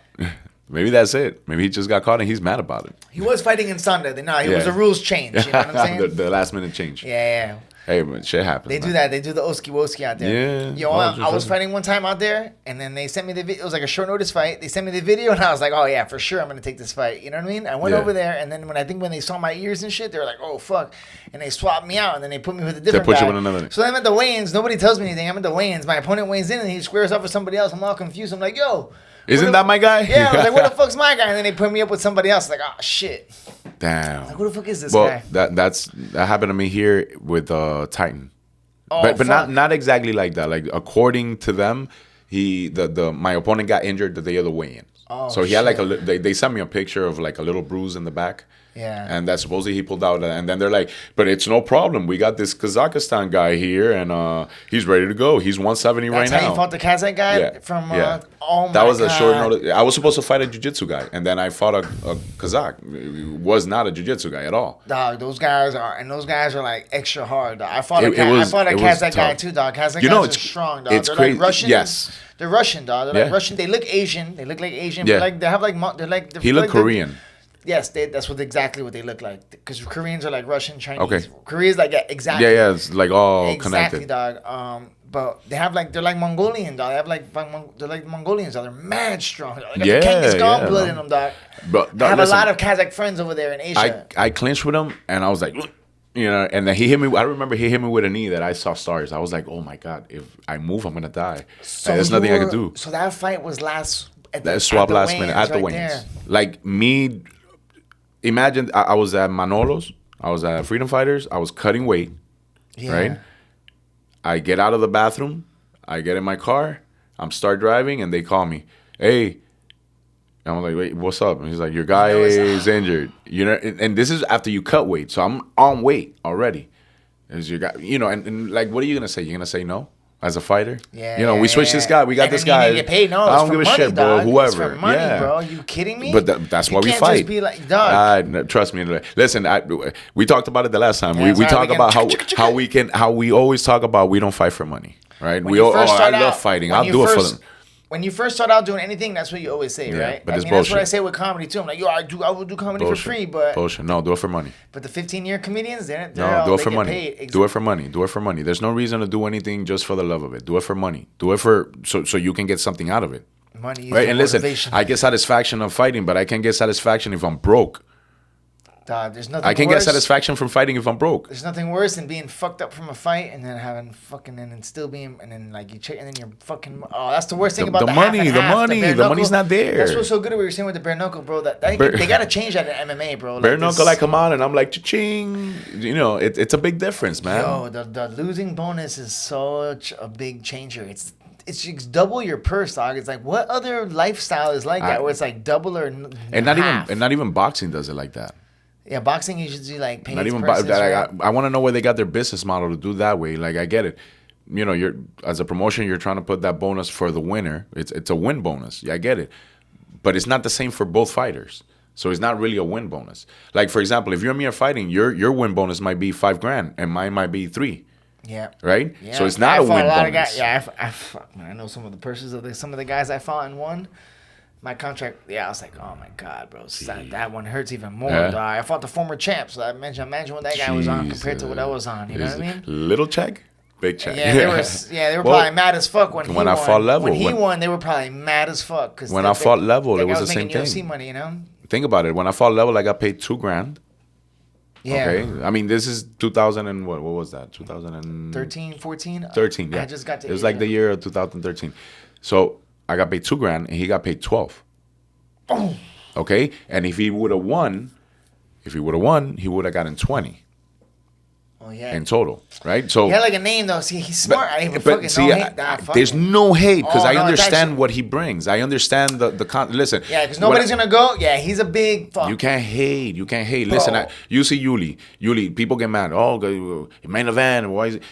Maybe that's it. Maybe he just got caught and he's mad about it. He was fighting in Sanda. It was a rules change. You know what I'm saying? the last minute change. Yeah. Hey, man, shit happens. They man. do that. They do the oski woski out there. Yeah. Yo, I was fighting one time out there, and then they sent me the video. It was like a short notice fight. They sent me the video, and I was like, oh yeah, for sure, I'm gonna take this fight. You know what I mean? I went over there, and then when they saw my ears and shit, they were like, oh fuck, and they swapped me out, and then they put me with a different guy. You with another. So I'm at the weigh-ins. Nobody tells me anything. I'm at the weigh-ins. My opponent weighs in, and he squares off with somebody else. I'm all confused. I'm like, yo. Isn't that my guy? Yeah, I was like, where the fuck's my guy? And then they put me up with somebody else. Like, oh shit. Damn. Like, who the fuck is this guy? That happened to me here with Titan. Oh, but not exactly like that. Like according to them, my opponent got injured the day of the weigh-in. Oh, so he had like they sent me a picture of like a little bruise in the back. Yeah. And that supposedly he pulled out, and then they're like, but it's no problem. We got this Kazakhstan guy here, and he's ready to go. He's 170 right now. That's how you fought the Kazakh guy from. Oh my that was God. a short notice. I was supposed to fight a jiu-jitsu guy, and then I fought a Kazakh. He was not a jiu-jitsu guy at all. Dog, those guys are like extra hard. Dog. I fought a Kazakh guy too, dog. Kazakh guys are strong, dog. It's they're crazy. like Russian. Yes. They're Russian, dog. They're like Russian. They look Asian. They look like Asian. Yeah. But like they have like they're like. He looked Korean. Yes, that's exactly what they look like. Because Koreans are like Russian, Chinese. Okay. Korea's like exactly. Yeah, it's like all exactly, connected. Dog. But they have they're like Mongolian, dog. They have they're like Mongolians, dog. They're mad strong. Dog. They got the Genghis Khan blood in them, dog. But I have a lot of Kazakh friends over there in Asia. I clinched with him, and I was like, you know, and then he hit me. I remember he hit me with a knee that I saw stars. I was like, oh my God, if I move, I'm gonna die. So there's nothing I can do. So that fight was That swap last minute at the weigh-ins. Like me. Imagine I was at Manolo's. I was at Freedom Fighters. I was cutting weight, right? I get out of the bathroom. I get in my car. I'm start driving, and they call me. Hey, and I'm like, wait, what's up? And he's like, your guy is injured. You know, and this is after you cut weight, so I'm on weight already. Is your guy? You know, and like, what are you gonna say? You're gonna say no? As a fighter, we switched this guy. We got this guy. You get paid. No, I don't give a shit, bro. Dog. Whoever, it's for money, bro. You kidding me? But that's why we can't fight. Just be like, dog. Trust me. Listen, we talked about it the last time. We talk about how we always talk about we don't fight for money, right? I love fighting. I'll do it for them. When you first start out doing anything, that's what you always say, right? But it's bullshit. That's what I say with comedy too. I'm like, I will do comedy for free, but bullshit. No, do it for money. But the 15-year comedians, do it for money. Do it for money. Do it for money. There's no reason to do anything just for the love of it. Do it for money. Do it for so you can get something out of it. Money, right? And listen, motivation. I get satisfaction of fighting, but I can't get satisfaction if I'm broke. Dog, there's nothing. I can get satisfaction from fighting if I'm broke. There's nothing worse than being fucked up from a fight and then having fucking and then still being and then like you check and then you're fucking. Oh, that's the worst thing about the money. The money's not there. That's what's so good. What you were saying with the bare knuckle, bro. They gotta change that in MMA, bro. Bare knuckle, I come on and I'm like cha-ching. You know, it's a big difference, man. Yo, the losing bonus is such a big changer. It's double your purse, dog. It's like what other lifestyle is like that where it's like double or not even boxing does it like that. Yeah, boxing usually like pays not even purses, right? I want to know where they got their business model to do that way. Like I get it, you know, you're as a promotion, you're trying to put that bonus for the winner. It's a win bonus. Yeah, I get it, but it's not the same for both fighters. So it's not really a win bonus. Like for example, if you and me are fighting, your win bonus might be $5,000 and mine might be $3,000. Yeah. Right. Yeah. So it's not a win bonus. I know some of the purses of some of the guys I fought and won. My contract, I was like, oh my God, bro, that one hurts even more. Dog. I fought the former champ, so imagine what that guy was on compared to what I was on. You know what I mean? Little check, big check. Yeah, they were probably mad as fuck when he won. I fought level. When he won, they were probably mad as fuck. When I fought level, it was the same thing. UFC money, you know? Think about it. When I fought level, I got paid $2,000. Yeah. Okay. I mean, this is 2000 and what was that? 2013, 14? 13. Yeah. I just got to. It was like the year of 2013. So I got paid $2,000 and he got paid $12,000. Oh. Okay, and if he would have won, he would have gotten $20,000. Oh yeah. In total, right? So he had like a name though. See, he's smart. There's no hate because I understand what he brings. I understand the listen. Yeah, because nobody's gonna go. Yeah, he's a big fuck. You can't hate. Listen, you see Yuli. People get mad. Oh, main event. Why is it?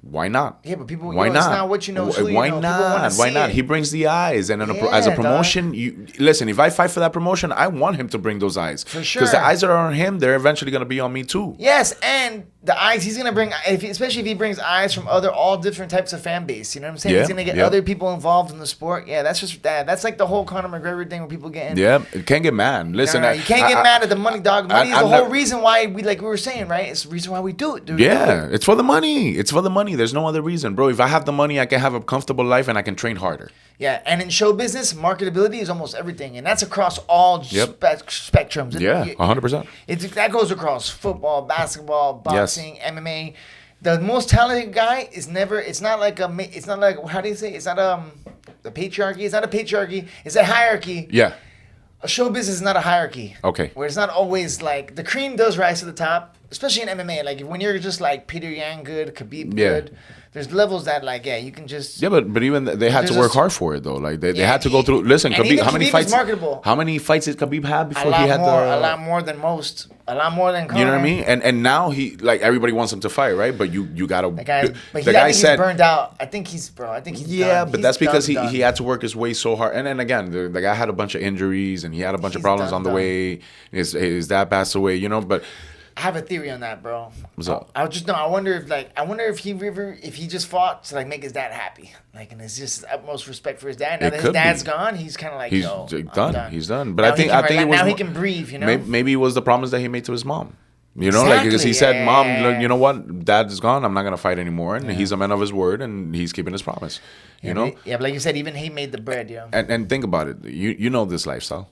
Why not? Yeah, but people. Why not? It's not what you know. Why not? Why not? He brings the eyes, and as a promotion, listen. If I fight for that promotion, I want him to bring those eyes for sure. Because the eyes that are on him, they're eventually gonna be on me too. Yes, and the eyes he's gonna bring, especially if he brings eyes from all different types of fan base. You know what I'm saying? Yeah, He's gonna get other people involved in the sport. Yeah, that's just that. That's like the whole Conor McGregor thing where people get in. Yeah, you can't get mad. Listen, you can't get mad at the money, dog. Money is the whole reason why we were saying, right? It's the reason why we do it, dude. Yeah, it's for the money. It's for the money. There's no other reason, bro. If I have the money, I can have a comfortable life and I can train harder. Yeah, and in show business, marketability is almost everything, and that's across all spectrums. Yeah, 100%. That goes across football, basketball, boxing, MMA. The most talented guy is never. It's not like how do you say? It's not the patriarchy. It's not a patriarchy. It's a hierarchy. Yeah. A show business is not a hierarchy. Okay. Where it's not always like the cream does rise to the top, especially in MMA. Like when you're just like Peter Yan good, Khabib good. There's levels that like you can just but even they had to work hard for it though. Like they had to go through. Listen, Khabib, how many fights? How many fights did Khabib have before he had a lot more than most. A lot more than Conor. You know what I mean? And now he like everybody wants him to fight, right? But you gotta. The guy said he's burned out. I think he's yeah, done. but that's because he had to work his way so hard. And then again, the guy had a bunch of injuries and he had a bunch of problems on the way. His dad passed away, you know. But I have a theory on that, bro. What's up? I wonder if he just fought to like make his dad happy, like, and it's just utmost respect for his dad. Now that his dad's gone, he's kind of like he's done. He's done. But now I think it was now he can breathe. You know, maybe it was the promise that he made to his mom. You know, like because he said, "Mom, look, you know what? Dad is gone. I'm not gonna fight anymore." And he's a man of his word, and he's keeping his promise. You know. Yeah, but like you said, even he made the bread, yo. And think about it. You know this lifestyle.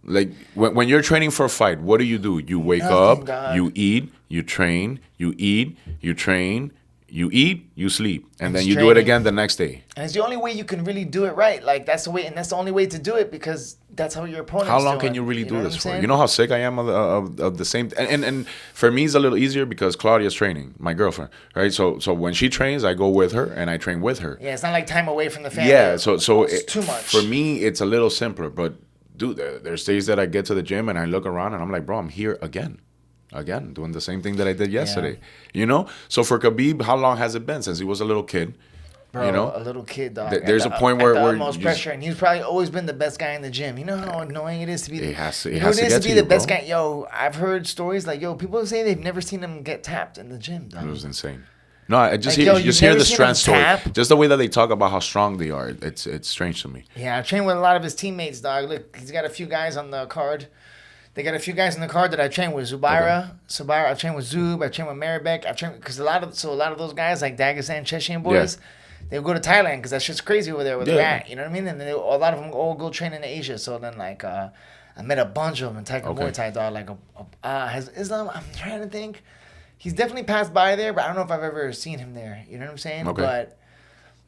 Like when you're training for a fight, what do? You wake up, you eat, you train, you eat, you train, you eat, you sleep, and then you do it again the next day. And it's the only way you can really do it right. Like that's the way, and that's the only way to do it because that's how your opponent. How long can you really do this for? You know how sick I am of the same. And for me, it's a little easier because Claudia's training, my girlfriend, right? So when she trains, I go with her and I train with her. Yeah, it's not like time away from the family. Yeah, so it's too much. For me, it's a little simpler, but. Dude, there's days that I get to the gym and I look around and I'm like, bro, I'm here again, doing the same thing that I did yesterday. Yeah. You know? So for Khabib, how long has it been since he was a little kid? Bro, you know? a little kid, dog. There's a point where most pressure, and he's probably always been the best guy in the gym. You know how annoying it is to be. It has to be the best guy. Yo, I've heard stories like, people say they've never seen him get tapped in the gym, dog. It was insane. No, I just hear the strength story. Just the way that they talk about how strong they are. It's strange to me. Yeah, I trained with a lot of his teammates, dog. Look, he's got a few guys on the card. They got a few guys in the card that I trained with. Zubaira, I trained with Zub. I trained with Maribek. I trained because a lot of those guys like Dagestan, Chechen boys, they would go to Thailand because that shit's crazy over there where they're at. You know what I mean? And a lot of them all go train in Asia. So then I met a bunch of them in Muay Thai, dog. Like has Islam? I'm trying to think. He's definitely passed by there, but I don't know if I've ever seen him there. You know what I'm saying? Okay.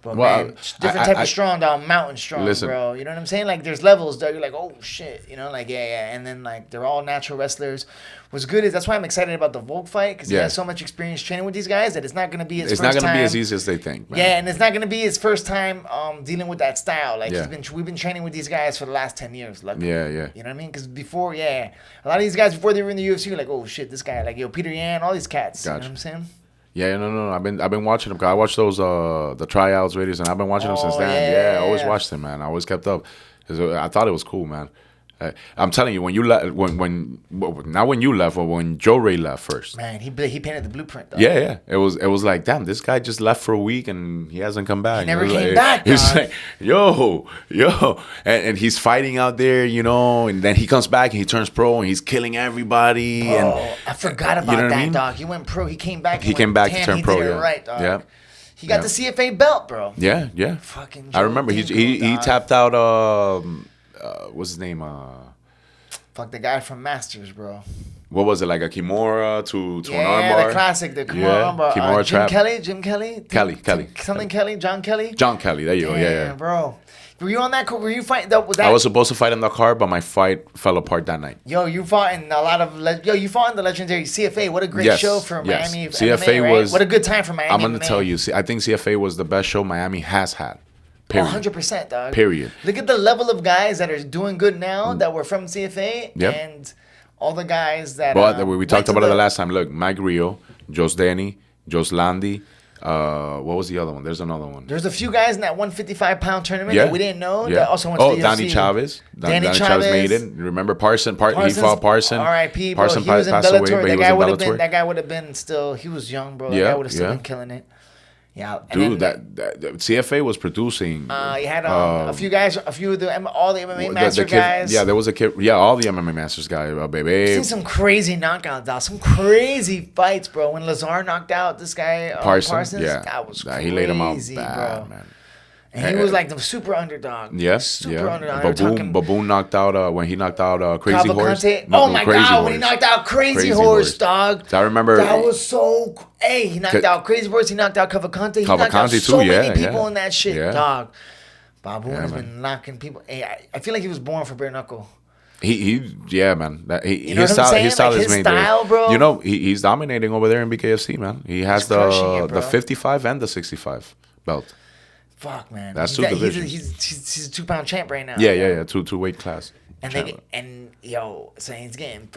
But man, different type of strong, dog. Mountain strong, bro. You know what I'm saying? Like, there's levels, dog. You're like, oh, shit. You know, like, yeah. And then, like, they're all natural wrestlers. What's good is that's why I'm excited about the Volk fight, because he has so much experience training with these guys that it's not going to be his first time. It's not going to be as easy as they think, man. Yeah, and it's not going to be his first time dealing with that style. Like, we've been training with these guys for the last 10 years. Luckily. Yeah. You know what I mean? Because before, a lot of these guys, before they were in the UFC, were like, oh, shit, this guy. Like, Peter Yan, all these cats. Gotcha. You know what I'm saying? Yeah, no. I've been watching them. I watched those the tryouts videos, and I've been watching them since then. Yeah, I always watched them, man. I always kept up. I thought it was cool, man. I'm telling you, when you left, not when you left, but when Joe Ray left first. Man, he painted the blueprint, though. Yeah. It was like, damn, this guy just left for a week and he hasn't come back. He never came back. He's like, yo, and he's fighting out there, you know, and then he comes back and he turns pro and he's killing everybody. Bro, I forgot about that, dog. He went pro. He came back. He came back to turn pro. He did it right, dog. Yeah. He got the CFA belt, bro. Yeah. Fucking. I remember he tapped out. What's his name? Fuck the guy from Masters, bro. What was it, like a Kimura to an armbar? Yeah, the classic, the Kimura armbar. Kimura trap. Jim Kelly? Kelly. Something Kelly? John Kelly? John Kelly, there you go, yeah. Bro. Were you on that? Were you fighting? I was supposed to fight in the card, but my fight fell apart that night. Yo, you fought in a lot of... you fought in the legendary CFA. What a great show for Miami CFA MMA, right? was... What a good time for Miami I'm going to tell you, I think CFA was the best show Miami has had. Period. 100%, dog. Period. Look at the level of guys that are doing good now that were from CFA and all the guys that... But we talked about it the last time. Look, Mike Rio, Jos Denny, Jos Landy, What was the other one? There's another one. There's a few guys in that 155-pound tournament Yeah. that we didn't know Yeah. that also went to the UFC. Danny Chavez. Danny Chavez made it. Remember Parson? He fought Parson. R.I.P. Bro. Parson He was in passed away, Bellator. but he was in Bellator. That guy would have been still. He was young, bro. That Yeah, guy would have still yeah. been killing it. Yeah, and Dude, then, that CFA was producing. you had a few guys, all the MMA master kid, guys. Yeah, there was a kid. Yeah, all the MMA masters guys. Baby. Seen some crazy knockouts, dog. Some crazy fights, bro. When Lazar knocked out this guy Parsons, yeah, that was crazy, he laid him out bro. bad, man. And he was like the super underdog. Yes, super yeah. underdog. Baboon knocked out when he knocked out Crazy Horse. Oh my God, when he knocked out Crazy Horse, dog. I remember that was so. Hey, he knocked out Crazy Horse. He knocked out Cavalcante. He knocked out too, so yeah, many people yeah. in that shit, Yeah. dog. Baboon has man. been knocking people. Hey, I feel like he was born for bare knuckle. Yeah, man. You know what I'm saying? His style Like is his made style, there. bro. You know, he's dominating over there in BKFC, man. He has crushing it, bro. the 55 and the 65 belt. Fuck, man. That's two divisions. He's a 2-pound champ right now. Yeah. Two weight class. And so he's getting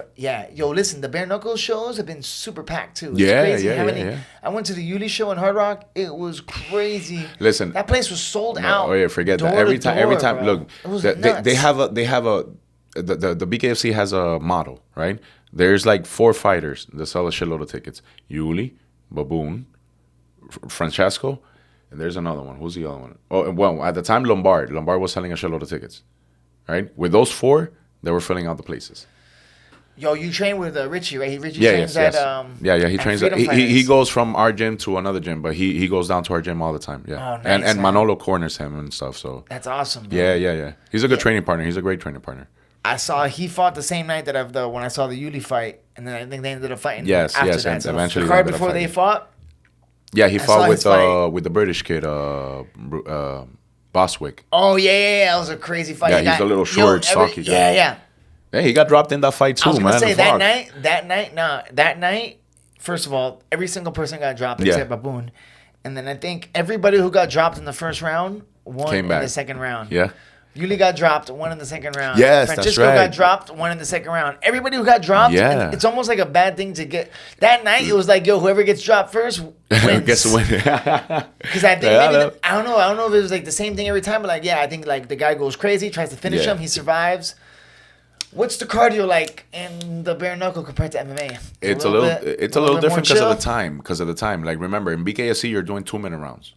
listen, the bare knuckle shows have been super packed too. It's Yeah, crazy yeah, how yeah, many. yeah. I went to the Yuli show in Hard Rock. It was crazy. Listen, that place was sold out. Oh yeah, forget that. door Every to time, door, bro. look, It was they nuts. have the BKFC has a model, right? There's like 4 fighters that sell a shitload of tickets. Yuli, Baboon, Francesco, and there's another one. Who's the other one? Oh, well, at the time, Lombard was selling a shitload of tickets, right? With those 4, they were filling out the places. Yo, you train with Richie, right? Richie Yeah, trains yes. at He at trains. Freedom He Fighters. goes from our gym to another gym, but he goes down to our gym all the time. Yeah, Oh, nice, and man. Manolo corners him and stuff. So That's awesome. Bro. yeah. He's a good training partner. He's a great training partner. I saw he fought the same night that when I saw the Yuli fight, and then I think they ended up fighting. Yes, after yes, that. and So eventually the they card ended up before they fighting. fought. Yeah, he saw fought his fight. with the British kid, Boswick. Oh yeah. That was a crazy fight. Yeah, he's the little short, stocky guy. Yeah. Yeah, he got dropped in that fight too, I was gonna man. say Fuck. that night. First of all, every single person got dropped Yeah. except Baboon, and then I think everybody who got dropped in the first round won Came in back. the second round. Yeah. Yuli got dropped, won in the second round. Yes, that's Francisco right. got dropped, won in the second round. Everybody who got dropped, Yeah. and it's almost like a bad thing to get. That night, it was like, yo, whoever gets dropped first wins. Guess what? Because I think I don't know if it was like the same thing every time, but like I think like the guy goes crazy, tries to finish Yeah. him, he survives. What's the cardio like in the bare knuckle compared to MMA? It's a little bit different more because of the time. Like remember in BKFC you're doing 2-minute rounds,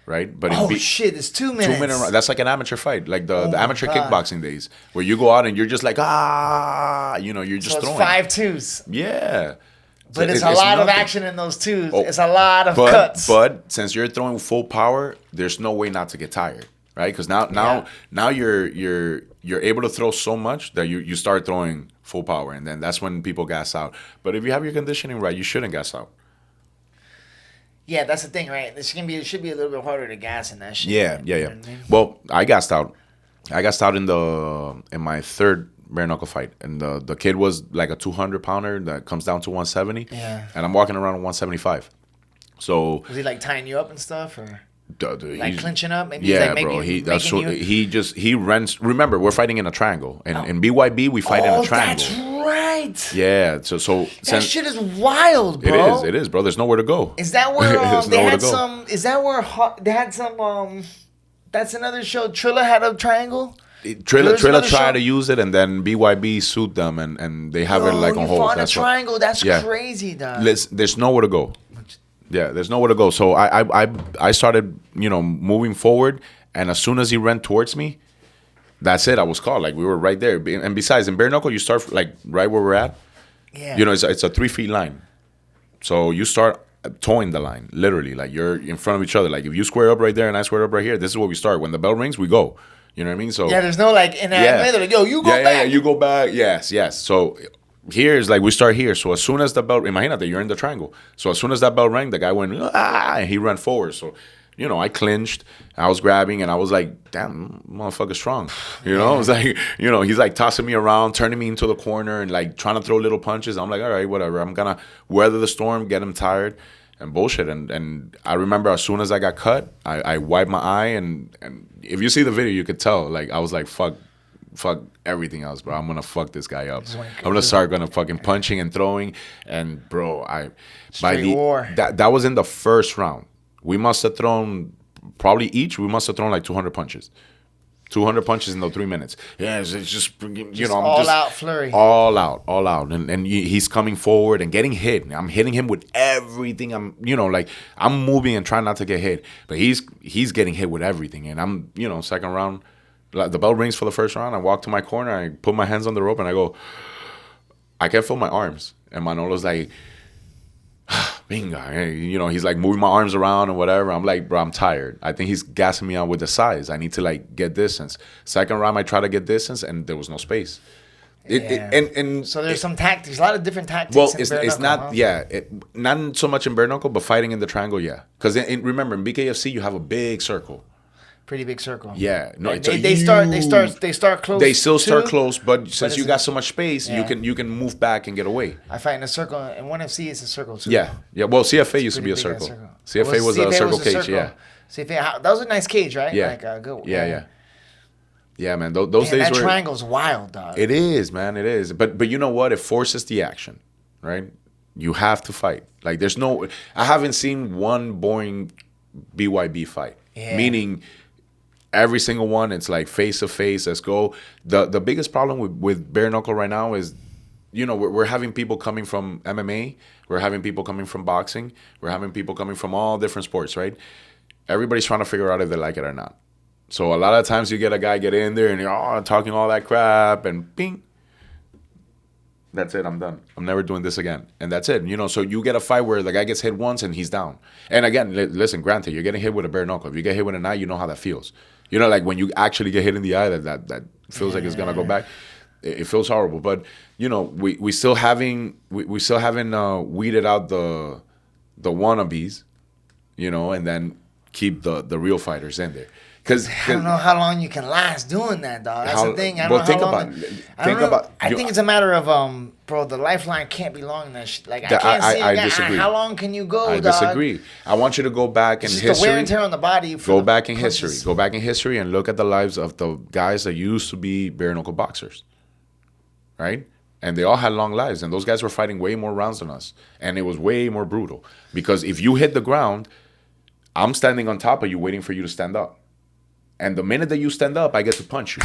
right? But Oh in shit, it's 2 minutes. 2-minute round. That's like an amateur fight, like the my amateur God. kickboxing days, where you go out and you're just like you're just So it's throwing. 5 twos. Yeah. But So it's a lot of nothing. action in those twos. Oh, It's a lot of cuts. But since you're throwing full power, there's no way not to get tired, right? Because now you're able to throw so much that you start throwing full power, and then that's when people gas out. But if you have your conditioning right, you shouldn't gas out. Yeah, that's the thing, right? It should be a little bit harder to gas in that shit. Yeah. You know what I mean? Well, I gassed out. I gassed out in my third bare knuckle fight, and the kid was like a 200-pounder that comes down to 170. Yeah. And I'm walking around at 175. So Was he like tying you up and stuff, or like he's- clinching up? Maybe Yeah, he's like bro. making you... He runs. Remember, we're fighting in a triangle, and in BYB we fight in a triangle. That's right. Yeah. So That shit is wild, bro. It is, bro. There's nowhere to go. Is that where There's they nowhere had to go. some? Is that where they had some? That's another show. Trilla had a triangle. Trilla There's another tried show- to use it, and then BYB sued them, and they have it like on you hold. fought in a That's what- triangle. That's Yeah. crazy, dog. There's nowhere to go. Yeah, there's nowhere to go. So I started, moving forward, and as soon as he ran towards me, that's it. I was caught. Like we were right there. And besides, in bare knuckle, you start like right where we're at. Yeah. It's a 3 feet line. So you start towing the line, literally. Like you're in front of each other. Like if you square up right there and I square up right here, this is where we start. When the bell rings, we go. You know what I mean? So Yeah, there's no like in that. They're like, yo, you go back. Yeah, you go back. Yes. So here is like we start here. So as soon as the bell, imagínate, you're in the triangle. So as soon as that bell rang, the guy went, and he ran forward. So, I clinched, I was grabbing, and I was like, damn, motherfucker strong. It was like, he's like tossing me around, turning me into the corner, and like trying to throw little punches. I'm like, all right, whatever. I'm going to weather the storm, get him tired, and bullshit. And I remember as soon as I got cut, I wiped my eye, and if you see the video, you could tell, like, I was like, fuck everything else, bro. I'm gonna fuck this guy up. I'm gonna start fucking punching and throwing. And bro, Straight war. that was in the first round. We must have thrown, probably each, we must have thrown like 200 punches. 200 punches in those 3 minutes. Yeah, it's just you know, I'm all just out flurry. all out, and he's coming forward and getting hit. I'm hitting him with everything. I'm like I'm moving and trying not to get hit, but he's getting hit with everything. And I'm second round, the bell rings for the first round. I walk to my corner, I put my hands on the rope, and I go, I can't feel my arms. And Manolo's like, Bingo. He's like moving my arms around and whatever. I'm like, bro, I'm tired. I think he's gassing me out with the size. I need to like get distance. Second round, I try to get distance, and there was no space. So there's some tactics, a lot of different tactics. Well, in it's not, not so much in bare knuckle, but fighting in the triangle, yeah. Because remember, in BKFC, you have a big circle. Pretty big circle. Yeah, no, they start close. They still start too, close, but since you got so much space, you can move back and get away. I fight in a circle, and 1FC is a circle too. Yeah. Well, CFA used to be a circle. CFA was a circle cage. Yeah. CFA, that was a nice cage, right? Yeah. Like good. Yeah. Yeah, man. Those days that were. triangle's wild, dog. It is, man. It is. But you know what? It forces the action, right? You have to fight. Like there's no. I haven't seen one boring BYB fight. Yeah. Meaning. Every single one, it's like face to face. Let's go. The biggest problem with bare knuckle right now is, we're having people coming from MMA. We're having people coming from boxing. We're having people coming from all different sports, right? Everybody's trying to figure out if they like it or not. So a lot of times you get a guy get in there and you're talking all that crap and ping. That's it. I'm done. I'm never doing this again. And that's it. So you get a fight where the guy gets hit once and he's down. And again, listen, granted, you're getting hit with a bare knuckle. If you get hit with an eye, you know how that feels. Like when you actually get hit in the eye, that feels like it's gonna go back. It feels horrible. But we still haven't weeded out the wannabes, and then keep the real fighters in there. Cause I don't know how long you can last doing that, dog. That's the thing. I don't know how long. I think it's a matter of bro. The lifeline can't be long enough. Like I can't see. I disagree. How long can you go, I disagree. I want you to go back in history. The wear and tear on the body. Go back in history. Go back in history and look at the lives of the guys that used to be bare knuckle boxers, right? And they all had long lives, and those guys were fighting way more rounds than us, and it was way more brutal. Because if you hit the ground, I'm standing on top of you, waiting for you to stand up. And the minute that you stand up, I get to punch you,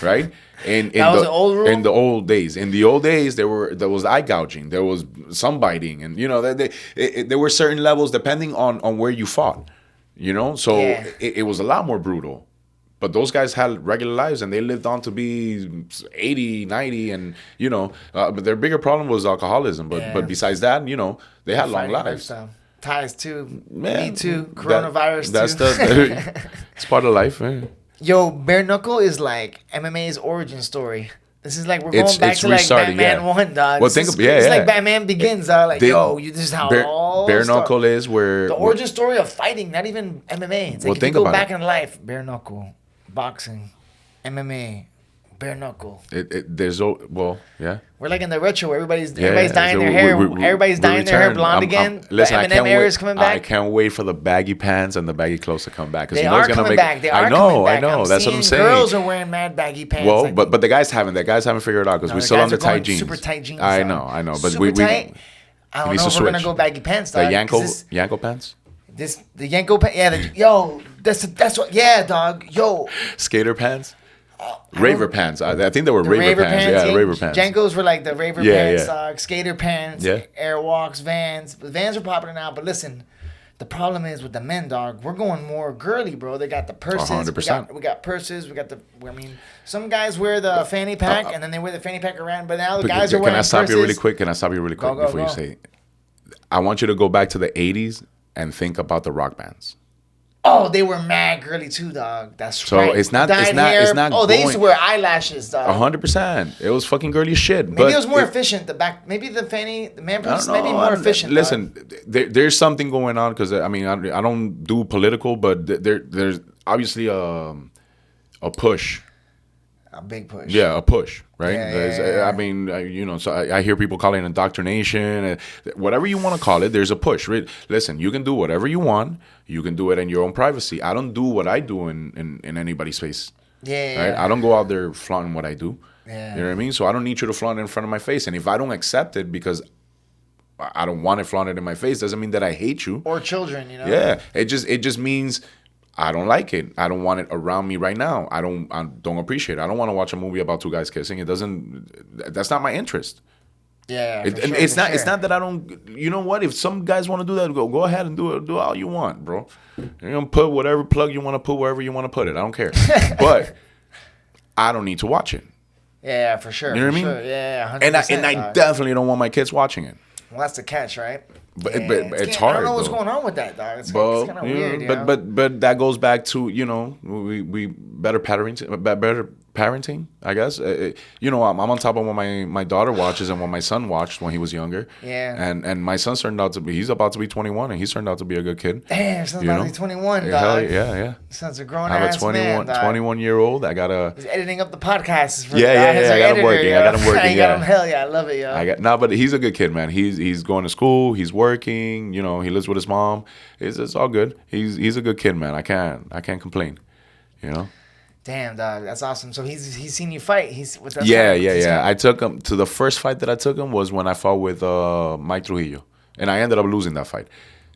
right? And that was the old rule? In the old days, there was eye gouging, there was some biting, and there were certain levels depending on where you fought, So it was a lot more brutal. But those guys had regular lives and they lived on to be 80, 90, and but their bigger problem was alcoholism. But besides that, they had long lives. Ties too. Me too. Coronavirus that's too. It's part of life, man. Yo, bare knuckle is like MMA's origin story. This is like we're going back to like Batman 1, dog. Well, it's like Batman Begins, dog. Like, this is how it all bare knuckle is where the origin story of fighting, not even MMA. It's like if you go back in life, bare knuckle, boxing, MMA, bare knuckle. We're like in the retro where everybody's dyeing their hair. Everybody's dyeing their hair blonde again. Listen, the Eminem era is coming back. I can't wait for the baggy pants and the baggy clothes to come back. They are coming back. I know. That's what I'm saying. Girls are wearing mad baggy pants. Well, but the guys haven't. The guys haven't figured it out because we're still on the tight jeans. Super tight jeans. I know. But super tight. I don't know if we're gonna go baggy pants. The Yanko pants. The Yanko pants. Yeah. That's what. Yeah, dog. Yo. Skater pants. Raver pants. I think they were Raver pants. Yeah, Raver pants. Jankos were like the Raver pants, skater pants, Airwalks, Vans. The Vans are popular now, but listen, the problem is with the men, dog. We're going more girly, bro. They got the purses. 100%. We got purses. Some guys wear the fanny pack and then they wear the fanny pack around, but now the guys are wearing purses. Can I stop you really quick before you say? I want you to go back to the 80s and think about the rock bands. Oh, they were mad girly too, dog. That's right. So it's not. Oh, they used to wear eyelashes, dog. 100%. It was fucking girly as shit. Maybe it was more efficient. Maybe the man purse maybe more efficient. Listen, there's something going on because I don't do political, but there's obviously a push. A big push. Yeah, a push, right? Yeah. So I hear people calling it indoctrination, whatever you want to call it. There's a push. Right? Listen, you can do whatever you want. You can do it in your own privacy. I don't do what I do in anybody's face. Yeah. Right? I don't go out there flaunting what I do. Yeah. You know what I mean? So I don't need you to flaunt it in front of my face. And if I don't accept it because I don't want it flaunted in my face. Doesn't mean that I hate you. Or children, you know. Yeah, it just means I don't like it. I don't want it around me right now. I don't appreciate it. I don't want to watch a movie about two guys kissing. It doesn't. That's not my interest. Yeah, it's not that I don't. You know what? If some guys want to do that, go ahead and do it. Do all you want, bro. You're gonna put whatever plug you want to put wherever you want to put it. I don't care. But I don't need to watch it. Yeah, for sure. You know what I mean? Sure. Yeah, 100%. And I definitely don't want my kids watching it. Well, that's the catch, right? But, Yeah, it's hard. I don't know what's though. going on with that, dog. It's But, kind of weird. You know? but that goes back to, you know, we better parenting, I guess. You know, I'm on top of what my daughter watches and what my son watched when he was younger. Yeah. And my son turned out to be, he's about to be 21, and he's turned out to be a good kid. Damn, son's about to be 21, dog. Hell yeah. Son's a grown I have ass a 21, man, 21-year-old. I got a... He's editing up the podcast. For Yeah. I got him working. I got him. Hell yeah, I love it, yo. But he's a good kid, man. He's going to school. He's working. You know, he lives with his mom. It's all good. He's a good kid, man. I can't complain. You know. Damn, dog, that's awesome. So he's seen you fight. Yeah. I took him to the first fight that I took him was when I fought with Mike Trujillo, and I ended up losing that fight.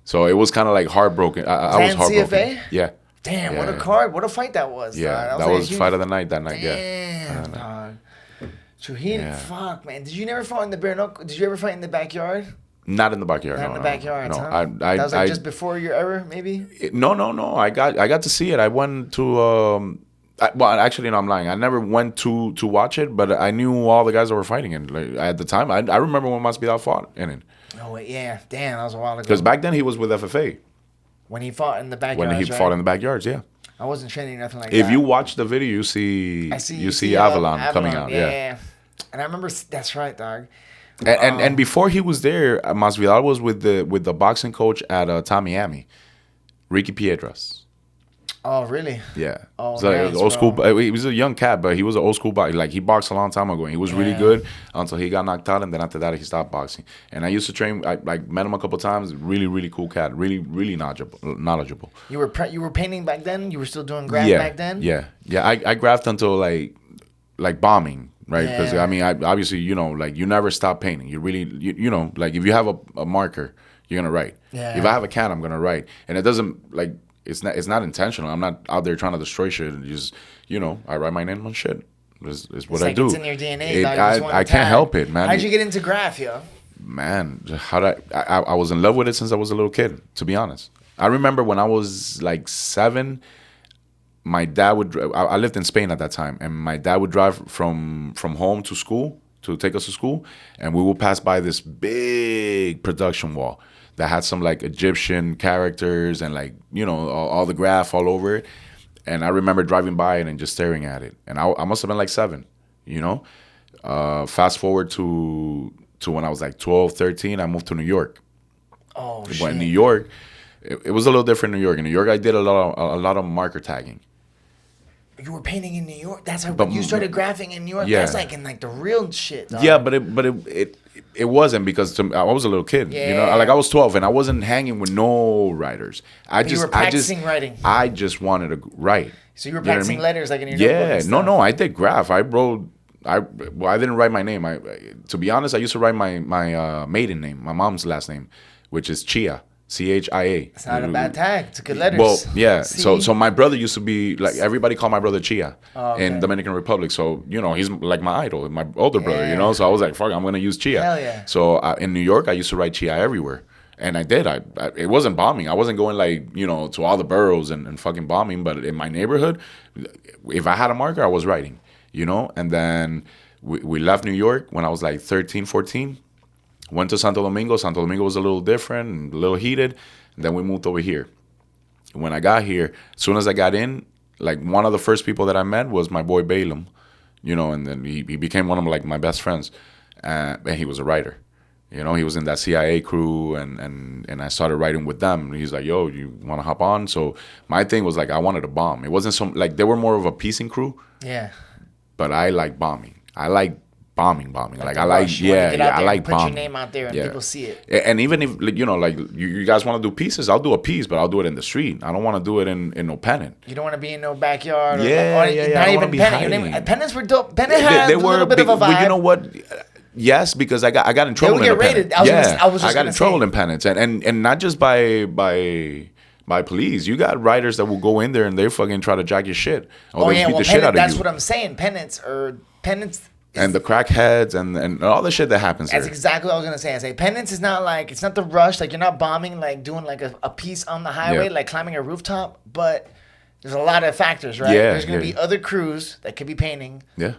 So it was kind of like heartbroken. I was heartbroken. CFA? Yeah. Damn, what a card! What a fight that was. Yeah, dog. that was huge... fight of the night that night. Damn, dog. Trujillo, fuck, man. Did you never fight in the bare knuckle? Did you ever fight in the backyard? Not in the backyard. Not in the backyard. No. Huh? That was like just before your era, maybe. No. I got to see it. I went to. Well, actually, no, I'm lying. I never went to watch it, but I knew all the guys that were fighting it. Like, at the time, I remember when Masvidal fought in it. Oh wait, yeah, damn, that was a while ago. Because back then he was with FFA. When he fought in the backyard. When he fought in the backyards, yeah. I wasn't training nothing like that. If you watch the video, you see Avalon coming out. Yeah. And I remember that's right, dog. And before he was there, Masvidal was with the boxing coach at Miami, Ricky Piedras. Oh, really? Yeah. Oh, so nice, old school. He was a young cat, but he was an old school boxer. Like he boxed a long time ago. And he was really good until he got knocked out, and then after that he stopped boxing. And I used to train. I met him a couple times. Really cool cat. Really knowledgeable. You were painting back then. You were still doing graph back then. Yeah. I graphed until like bombing. Right, because I mean, obviously, you know, like you never stop painting. You really, you know, like if you have a marker, you're gonna write. Yeah. If I have a cat, I'm gonna write, and it doesn't like it's not intentional. I'm not out there trying to destroy shit. It's just, you know, I write my name on shit. It's what I do. It's in your DNA. I can't help it, man. How'd you get into graph, yo? Man, I was in love with it since I was a little kid. To be honest, I remember when I was like 7. My dad would. I lived in Spain at that time, and my dad would drive from home to school to take us to school, and we would pass by this big production wall that had some like Egyptian characters and like, you know, all the graph all over it. And I remember driving by it and just staring at it, and I must have been like 7, you know. Fast forward to when I was like 12, 13, I moved to New York. Oh shit! But in New York, it was a little different. In New York, I did a lot of marker tagging. You were painting in New York. That's how you started graphing in New York. Yeah. That's like in like the real shit, dog. Yeah, but it wasn't because I was a little kid. Yeah. You know, like I was 12 and I wasn't hanging with no writers. You were practicing writing. I just wanted to write. So you were practicing letters like in your notebook. Yeah, no, I did graph. I didn't write my name. To be honest, I used to write my maiden name, my mom's last name, which is Chia. CHIA. It's not a bad tag. It's a good letters. Well, yeah. So my brother used to be like everybody called my brother Chia in Dominican Republic. So you know he's like my idol, my older brother. You know, so I was like, fuck, I'm gonna use Chia. Hell yeah. So in New York, I used to write Chia everywhere, and I did. It wasn't bombing. I wasn't going like, you know, to all the boroughs and fucking bombing. But in my neighborhood, if I had a marker, I was writing. You know, and then we left New York when I was like 13, 14. Went to Santo Domingo. Santo Domingo was a little different, and a little heated. And then we moved over here. When I got here, as soon as I got in, like one of the first people that I met was my boy Balaam, you know, and then he became one of like my best friends. And he was a writer. You know, he was in that CIA crew, and I started writing with them. And he's like, yo, you want to hop on? So my thing was like, I wanted to bomb. It wasn't some, like, they were more of a piecing crew. Yeah. But I like bombing. I like bombing. Like I like, I like put bombing. Put your name out there and people see it. And even if, you know, like you guys want to do pieces, I'll do a piece, but I'll do it in the street. I don't want to do it in no pennant. You don't want to be in no backyard. Yeah. Not even pennant. Pennants were dope. Pennant had a little bit of a vibe. Well, you know what? Yes, because I got in trouble in get a penance. raided. I got in trouble in penance, and not just by police. You got writers that will go in there and they fucking try to jack your shit. Or they beat the shit out of that's you. what I'm saying. Penance. And the crackheads and all the shit that happens That's there. exactly what I was gonna say. I say penance is not like, it's not the rush. Like, you're not bombing, like doing like a piece on the highway, like climbing a rooftop. But there's a lot of factors, right? Yeah, There's gonna be other crews that could be painting. Yeah.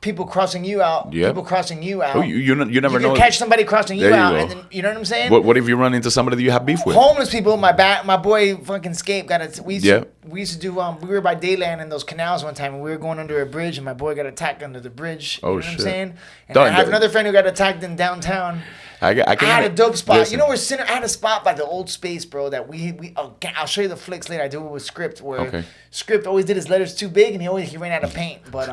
People crossing you out. Yep. People crossing you out. Oh, you never know. You can catch somebody crossing you There you out, go. and then, you know what I'm saying? What if you run into somebody that you have beef with? Homeless people. My boy fucking Scape got it. We used to do. We were by Dayland in those canals one time, and we were going under a bridge, and my boy got attacked under the bridge. You know what I'm saying? And I have another friend who got attacked in downtown. I had a dope spot. Listen. You know where I had a spot by the old space, bro. That I'll show you the flicks later. I do it with Script, where Script always did his letters too big, and he ran out of paint. But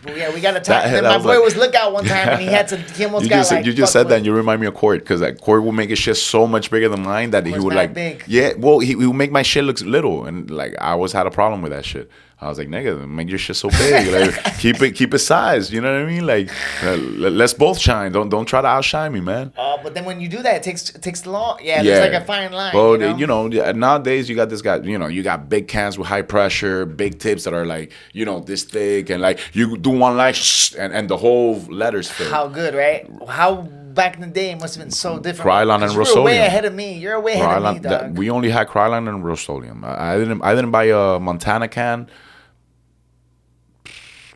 yeah, we got attacked. And then my boy was lookout one time, and he almost got like. You just said that, and you remind me of Court, because like Court will make his shit so much bigger than mine that he would like. Big. Yeah, well, he would make my shit look little, and like I always had a problem with that shit. I was like, nigga, make your shit so big. Like, keep it size. You know what I mean? Like, let's both shine. Don't try to outshine me, man. But then when you do that, it takes long. Yeah, there's like a fine line. Well, nowadays you got this guy. You got big cans with high pressure, big tips that are like, this thick, and like you do one line, and the whole letters fit. How good, right? How back in the day it must have been so different. Krylon and Rust-Oleum. You're way ahead of me. You're way ahead of me, dog. We only had Krylon and Rust-Oleum. I didn't buy a Montana can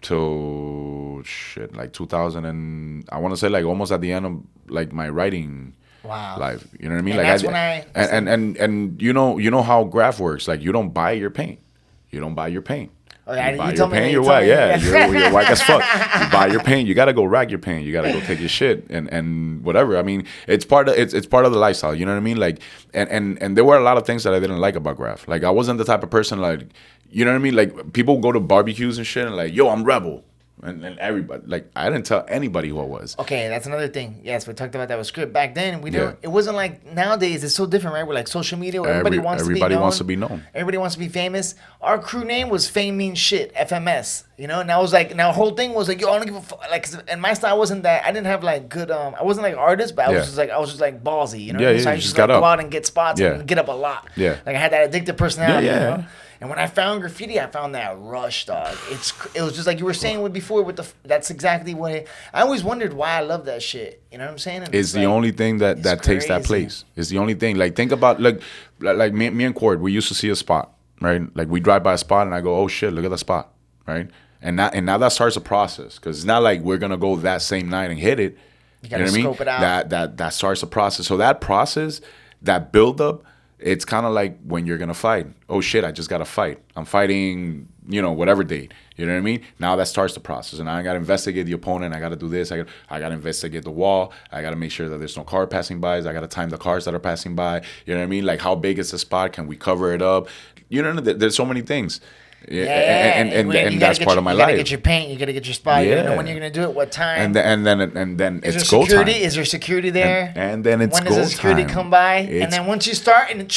till like 2000, and I want to say like almost at the end of like my writing life. You know what I mean? And like that's when and you know how graph works. Like, you don't buy your paint. You don't buy your paint. Oh, yeah, you buy your paint, you're white. Yeah, you're white as fuck. You buy your paint, you gotta go rack your paint. You gotta go take your shit and whatever. I mean, it's part of the lifestyle. You know what I mean? Like, and there were a lot of things that I didn't like about graph. Like, I wasn't the type of person like, you know what I mean? Like, people go to barbecues and shit and like, yo, I'm Rebel. And everybody, like, I didn't tell anybody who I was. Okay, that's another thing. Yes, we talked about that with Script. Back then, we didn't. It wasn't like nowadays. It's so different, right? We're like social media, where everybody wants to be known. Everybody wants to be famous. Our crew name was Fame Means Shit, FMS. And I was like, the whole thing was like, yo, I don't give a fuck. Like, and my style wasn't that. I didn't have like good. I wasn't like artist, but I was just like ballsy. You know? Yeah, so I just like, go out and get spots and get up a lot. Yeah. Like, I had that addictive personality. Yeah. You know? And when I found graffiti, I found that rush, dog. It was just like you were saying with before. That's exactly what I always wondered why I love that shit. You know what I'm saying? And it's the only thing that takes that place. It's the only thing. Like, think about like me and Cord. We used to see a spot, right? Like, we drive by a spot and I go, oh shit, look at the spot, right? And now that starts a process, because it's not like we're gonna go that same night and hit it. You gotta scope it out. That starts a process. So that process, that build up. It's kind of like when you're going to fight. Oh, shit, I just got to fight. I'm fighting, whatever date. You know what I mean? Now that starts the process. And now I got to investigate the opponent. I got to do this. I got to investigate the wall. I got to make sure that there's no car passing by. I got to time the cars that are passing by. You know what I mean? Like, how big is the spot? Can we cover it up? There's so many things. And that's part of my life. You gotta get your paint. You gotta get your spot. You gotta know when you're gonna do it, what time. And then it's go time. Is there security there? And then it's go time. When does the security come by? And then once you start, and it's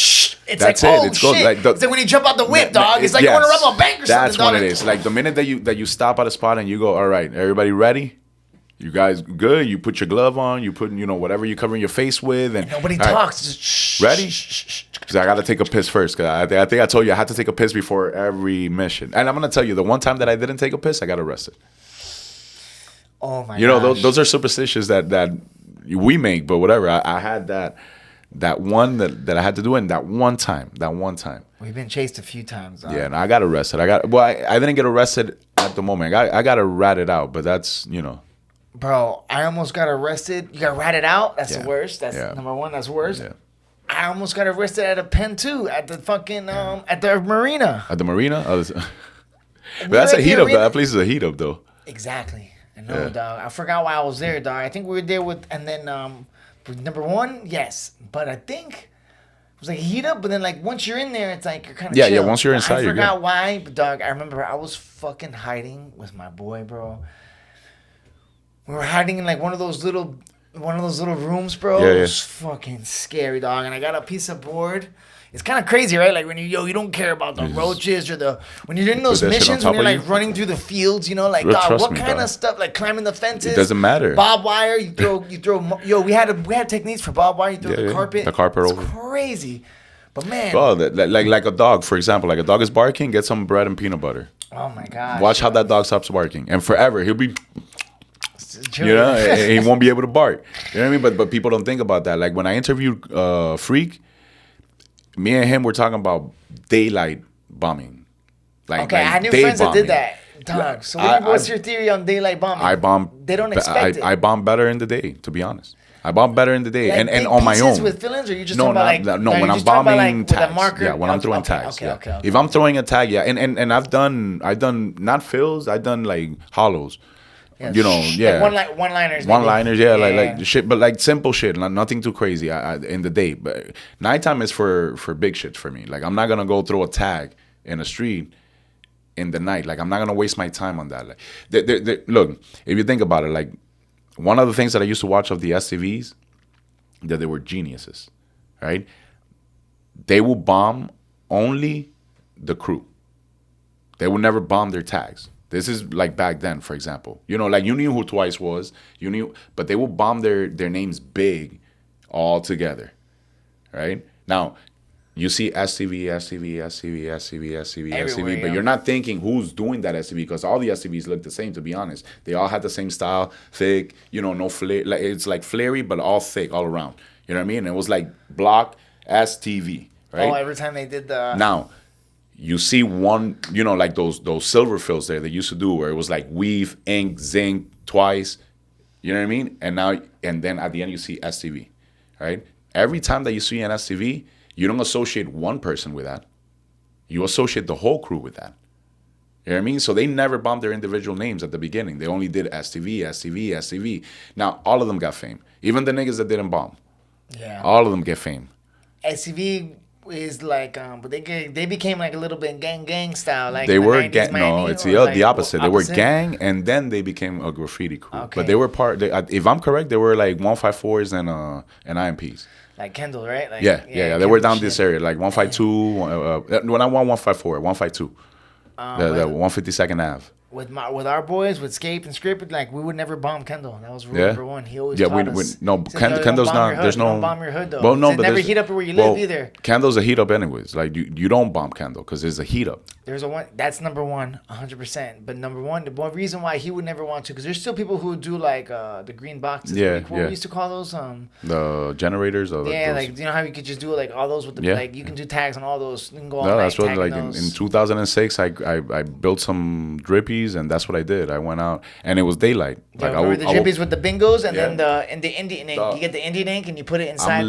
like, shit. Like, it's like when you jump out the whip, dog. It's like you want to rob a bank or something. That's what it is. Like, the minute that you stop at a spot and you go, all right, everybody ready? You guys good? You put your glove on. You put whatever you're covering your face with, and nobody talks. Just ready? Because I got to take a piss first. Cause I think I told you I had to take a piss before every mission. And I'm gonna tell you, the one time that I didn't take a piss, I got arrested. Oh my! gosh. Those are superstitions that we make, but whatever. I had that one that I had to do, and that one time. We've been chased a few times. Yeah, and I got arrested. I didn't get arrested at the moment. I got ratted out, but that's Bro, I almost got arrested. You got ratted out? That's the worst. That's number one. That's worst. Yeah. I almost got arrested at a pen too, at the fucking at the marina. At the marina? But that's a heat up. That place is a heat up though. Exactly. I know, dog. I forgot why I was there, dog. I think we were there and then number one, yes. But I think it was like a heat up, but then like once you're in there, it's like you're kind of chill. Yeah, once you're inside, I forgot why, but dog, I remember I was fucking hiding with my boy, bro. We were hiding in like one of those little one of those little rooms, bro. Yeah, It yeah. was fucking scary, dog. And I got a piece of board. It's kind of crazy, right? Like when you don't care about the roaches or when you're in those that shit on missions, when top you're of like you. running through the fields, like, Bro, dog, trust what me, kind dog. of stuff, like climbing the fences? It doesn't matter. Barbed wire, you throw. Yo, we had techniques for barbed wire. You throw the carpet. The carpet it's over. crazy, but man. Bro, like a dog, for example, like a dog is barking, get some bread and peanut butter. Oh my god. Watch how that dog stops barking, and forever he'll be. True. You know, and he won't be able to bark. You know what I mean? But people don't think about that. Like when I interviewed Freak, me and him were talking about daylight bombing. Okay, I knew friends that did that. Dog. So what's your theory on daylight bombing? I bomb. They don't expect it. I bomb better in the day, to be honest. I bomb better in the day, Like and big on my pieces own. with fillings, or you just no, talking about no. you're When I'm just talking about, bombing with a tags, marker? yeah. When I'm throwing Okay, tags, okay. If I'm throwing a tag, yeah, and I've done not fills, I've done like hollows. Yeah, You know, yeah. Like one-liners. One-liners, yeah, maybe. like shit, but like simple shit, nothing too crazy in the day. But nighttime is for big shit for me. Like I'm not gonna go throw a tag in the street in the night. Like I'm not gonna waste my time on that. Like, look, if you think about it, like one of the things that I used to watch of the SCVs, that they were geniuses, right? They will bomb only the crew. They will never bomb their tags. This is like back then, for example. Like you knew who Twice was. You knew, but they will bomb their names big all together, right? Now, you see SCV, Everywhere, but you're not thinking who's doing that SCV because all the SCVs look the same, to be honest. They all had the same style, thick, no flare. Like, it's like flary, but all thick all around. You know what I mean? And it was like block STV, right? Oh, every time they did the... Now, you see one, like those silver fills there they used to do where it was like weave, ink, zinc, Twice. You know what I mean? And then at the end you see STV, right? Every time that you see an STV, you don't associate one person with that. You associate the whole crew with that. You know what I mean? So they never bombed their individual names at the beginning. They only did STV. Now, all of them got fame. Even the niggas that didn't bomb. Yeah. All of them get fame. SCV is like, but they became like a little bit gang style. Like they in the were 90s, gang. No, Miami, it's or the opposite. They were gang, and then they became a graffiti crew. But they were if I'm correct, they were like 154s and IMPs. Like Kendall, right? Like, Yeah. They were down this area, like 152. When I want 154, 152. The 152nd Ave. With our boys, with Scape and Script, like we would never bomb Kendall. That was rule number one. He always taught us. Kendall's not. There's no. Don't bomb your hood though. Well, no, but never heat up where you live either. Kendall's a heat up anyways. Like you don't bomb Kendall because there's a heat up. There's a one. That's number one, 100%. But number one, the one reason why he would never want to, because there's still people who do like the green boxes. Yeah, like, what we used to call those. The generators. Or yeah, those. like you know how you could just do like all those with the like you can do tags on all those. You can go all No, night that's what like tagging in 2006 I built some drippies and that's what I did. I went out and it was daylight. Yeah, Like remember the drippies with the bingos and then the Indian ink. The- You get the Indian ink and you put it inside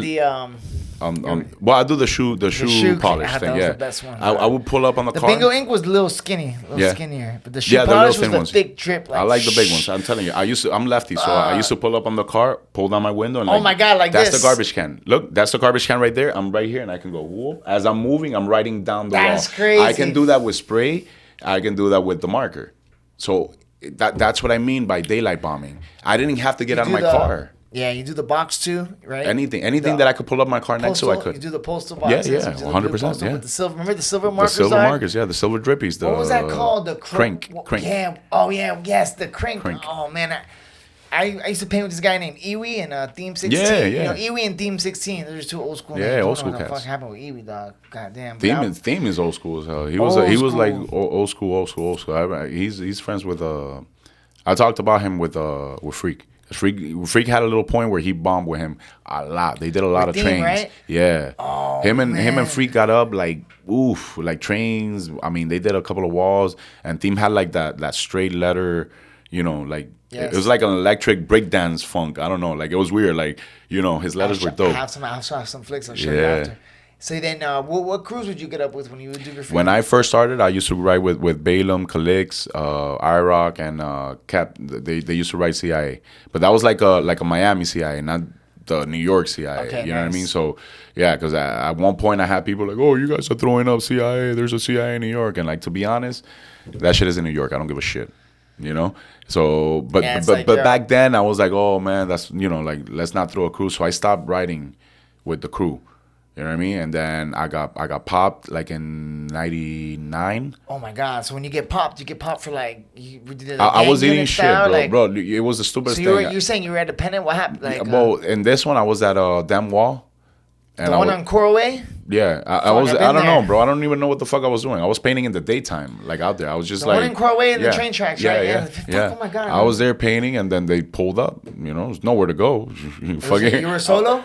well, I do the shoe polish that thing. was Yeah, the best one. I would pull up on the The car. bingo ink was a little skinny, skinnier, but the shoe the polish little was thin the thick drip. I like the big ones. I'm telling you, I'm lefty, so I used to pull up on the car, pull down my window, and Oh my God, like that's this. the garbage can. Look, that's the garbage can right there. I'm right here, and I can go whoop. As I'm moving, I'm writing down the wall. That's crazy. I can do that with spray. I can do that with the marker. So that's what I mean by daylight bombing. I didn't have to get out of my car. Yeah, you do the box too, right? Anything that I could pull up my car next to, I could. You do the postal boxes. Yeah, you do the 100%. Yeah. With the silver, remember the silver The markers? silver markers, yeah, the silver drippies. What was that called? The crink. Yeah. Oh yeah. Yes, the crink. Crink. Oh man, I used to paint with this guy named Iwi and Theme 16. Yeah. You know, Iwi and Theme 16. Those are two old school names. Yeah, old I school don't know what the cats. fuck happened with Iwi, dog. Goddamn. Theme is old school as hell. He Old was like school. old school. He's friends with I talked about him with Freak. Freak had a little point where he bombed with him a lot. They did a lot of Theme, trains. right? Yeah. Oh, him and man. Freak got up like trains. I mean, they did a couple of walls and Theme had like that straight letter, like Yes. it was like an electric breakdance funk. I don't know. Like it was weird. Like, his letters were dope. I have some flicks. I'll show you Yeah. after. So then, what crews would you get up with when you would do graffiti? When I first started, I used to write with Balaam, Calix, IROC, and Cap. They used to write CIA, but that was like a Miami CIA, not the New York CIA. Okay, you know what I nice. mean? So yeah, because at one point I had people like, "Oh, you guys are throwing up CIA. There's a CIA in New York," and like to be honest, that shit is in New York. I don't give a shit. you know. So, but Yeah, it's but like, but yeah. back then I was like, oh man, that's like let's not throw a crew. So I stopped riding with the crew. You know what I mean? And then I got popped like in '99. Oh my god! So when you get popped for like you did it I gang was eating unit shit, style, bro. like, Bro, it was the So stupidest you're thing. saying you were independent? What happened? Like Well, in this one I was at Dam Wall. And the one on Coral Way? Yeah, I Fuck, was. I've I been don't know, there. bro. I don't even know what the fuck I was doing. I was painting in the daytime, like out there. I was just The like one in Coral Way in the train tracks, right? Yeah, Fuck, yeah. oh my God, I was there painting, and then they pulled up. You know, there's nowhere to go. You were solo?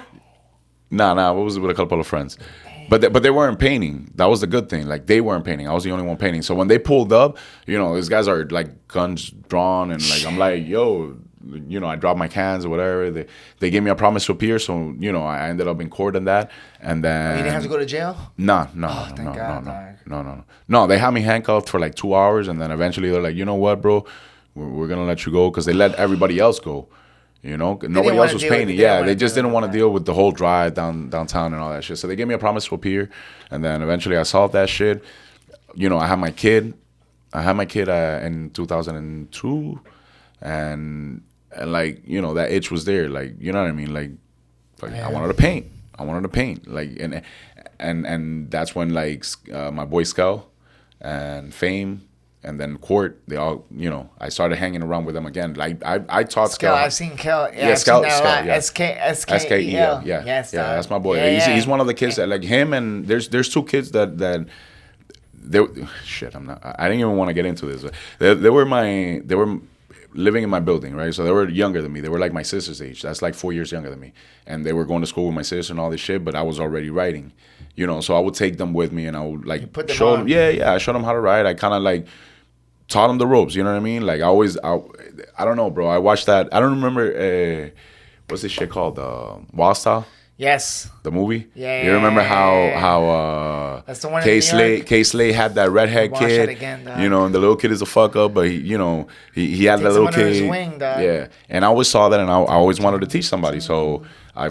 Nah. I was with a couple of friends, but they weren't painting. That was the good thing. Like they weren't painting. I was the only one painting. So when they pulled up, these guys are like guns drawn, and like I'm like, yo. I dropped my cans or whatever. They gave me a promise to appear, so I ended up in court and that. And then You didn't have to go to jail? No. Thank God, dog. No. They had me handcuffed for like 2 hours, and then eventually they're like, you know what, bro, we're gonna let you go because they let everybody else go. Nobody else was painting. Yeah, they just didn't want to deal with the whole drive downtown and all that shit. So they gave me a promise to appear, and then eventually I solved that shit. I had my kid. In 2002, and like that itch was there. Like you know what I mean. Like I wanted to paint. Like and that's when like my boy Skull and Fame. And then Court, they all, I started hanging around with them again. Like I taught Skel. I've seen Kel. Yeah, I've Skel, seen that a lot. yeah. SKEL. Yeah, Yes, yeah, dog. that's my boy. Yeah, He's one of the kids that like him, and there's two kids that they shit. I didn't even want to get into this. They were living in my building, right? So they were younger than me. They were like my sister's age. That's like 4 years younger than me. And they were going to school with my sister and all this shit, but I was already writing. So I would take them with me and I would like put them show on. them. Yeah, I showed them how to ride. I kind of like taught them the ropes, you know what I mean? Like I don't know, bro. I watched that. I don't remember what's this shit called? Wild Style? Yes. The movie? Yeah. You remember how That's the one in K New Slade York? K Slade had that redhead Watch kid. that again, dog. And the little kid is a fuck up, but he had that Takes little him under his kid. wing, dog. Yeah. And I always saw that, and I always wanted to teach somebody. So I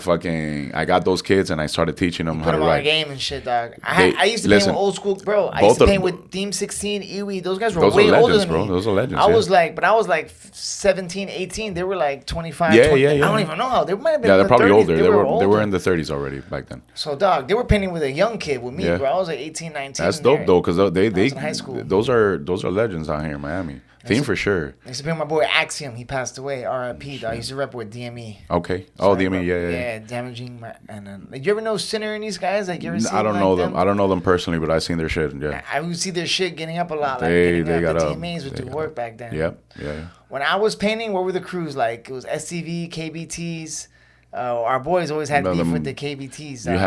got those kids and I started teaching them how Put to them on a ride. game and shit, dog. I used to paint listen, with old school, bro. I both used to of paint them- with Theme 16, Iwi. Those guys were Those are way older legends, than bro. me. Those are legends, I yeah. was like 17, 18. They were like 25, Yeah, 20. yeah. I don't even know how. They might have been Yeah, in they're the probably 30s. older. They were older. in the 30s already back then. So, dog, they were painting with a young kid with me, Yeah. bro. I was like 18, 19. That's dope though, because they was in high school. those are legends out here in Miami. Theme for sure. I used to paint with my boy Axiom. He passed away. R.I.P. Dog. I used to rep with DME. Okay. So Oh, I DME, rep- yeah. Yeah, damaging my and like, you ever know Sinner and these guys? Like you ever see I don't like know them. I don't know them personally, but I seen their shit. Yeah. I would see their shit getting up a lot. Like They getting got up. up. The DMAs would They do got work up. back then. Yep. Yeah. When I was painting, what were the crews like? It was SCV, KBTs. Our boys always had No, beef them- with the KBTs. You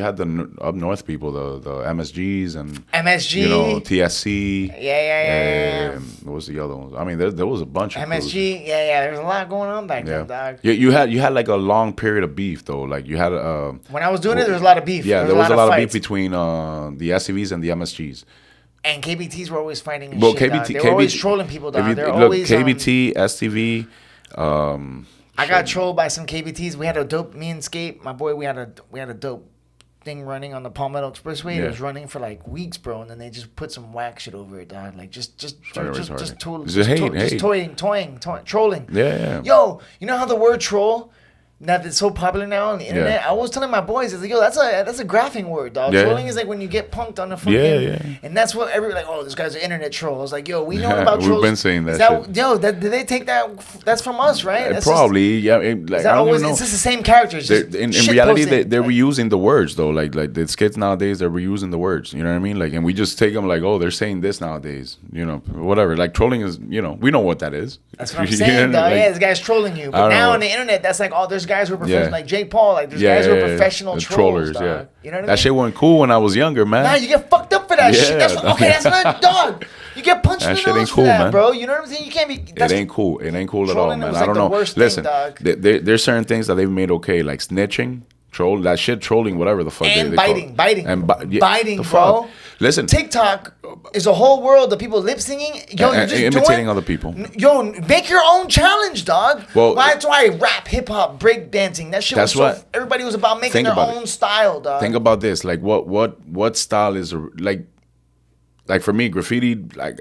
had the up north people, the MSGs and MSG. TSC. Yeah. What was the other ones? I mean, there was a bunch of crews. MSG. Yeah. There's a lot going on back then, dog. You had like a long period of beef though. Like you had When I was doing it, there was a lot of beef. Yeah, there was a lot of beef fights. between the SCVs and the MSGs. And KBTs were always fighting and Well, shit, dog. They were always trolling people, dog. They're always KBT, STV. I got trolled by some KBTs. We had a dope. Me and Skate, my boy, we had a dope thing running on the Palmetto Expressway. Yeah. It was running for like weeks, bro, and then they just put some whack shit over it, dog. Like just Retarded. Hate. toying, trolling. Yeah. Yo, you know how the word troll? Now that's so popular now on the internet. Yeah. I was telling my boys, I was like, yo, that's a graphing word, dog. Yeah. Trolling is like when you get punked on the fucking. Yeah. And that's what everybody like. Oh, this guy's an internet troll. I was like, yo, we know about We've trolls. been saying that Is that shit. Yo, did they take that? That's from us, right? That's Probably. Just, Like is that I don't always? even know. It's just the same characters. Just In shit reality, posting. they're Like, reusing the words though. Like the skits nowadays, they're reusing the words. You know what I mean? Like, and we just take them like, oh, they're saying this nowadays. Whatever. Like trolling is, we know what that is. That's what I'm saying, dog. Like, Yeah, this guy's trolling you. I But don't now know. on the internet, that's like, oh, there's guys who are professional, Yeah. like Jake Paul. Like there's guys who are professional the trolls, dog. Yeah. You know what I mean? That shit wasn't cool when I was younger, man. Nah, you get fucked up for that Yeah, shit. That's dog. okay. That's not dog. You get punched That in the shit nose ain't for cool, that, man. bro. You know what I'm saying? You can't be. It ain't cool. It ain't cool at all, Trolling man. was I like don't the know. worst thing, Listen, dog. there's certain things that they've made okay, like snitching, troll, that shit, trolling, whatever the fuck. And they call biting, it. biting. And Biting, the bro. fuck? Listen, TikTok is a whole world of people lip singing. Yo, you're and just imitating doing, other people. Yo, make your own challenge, dog. Well, that's why rap, hip hop, break dancing. That shit was That's what- everybody was about making think their about it. own style, dog. Think about this. Like, what style is like for me, graffiti? Like,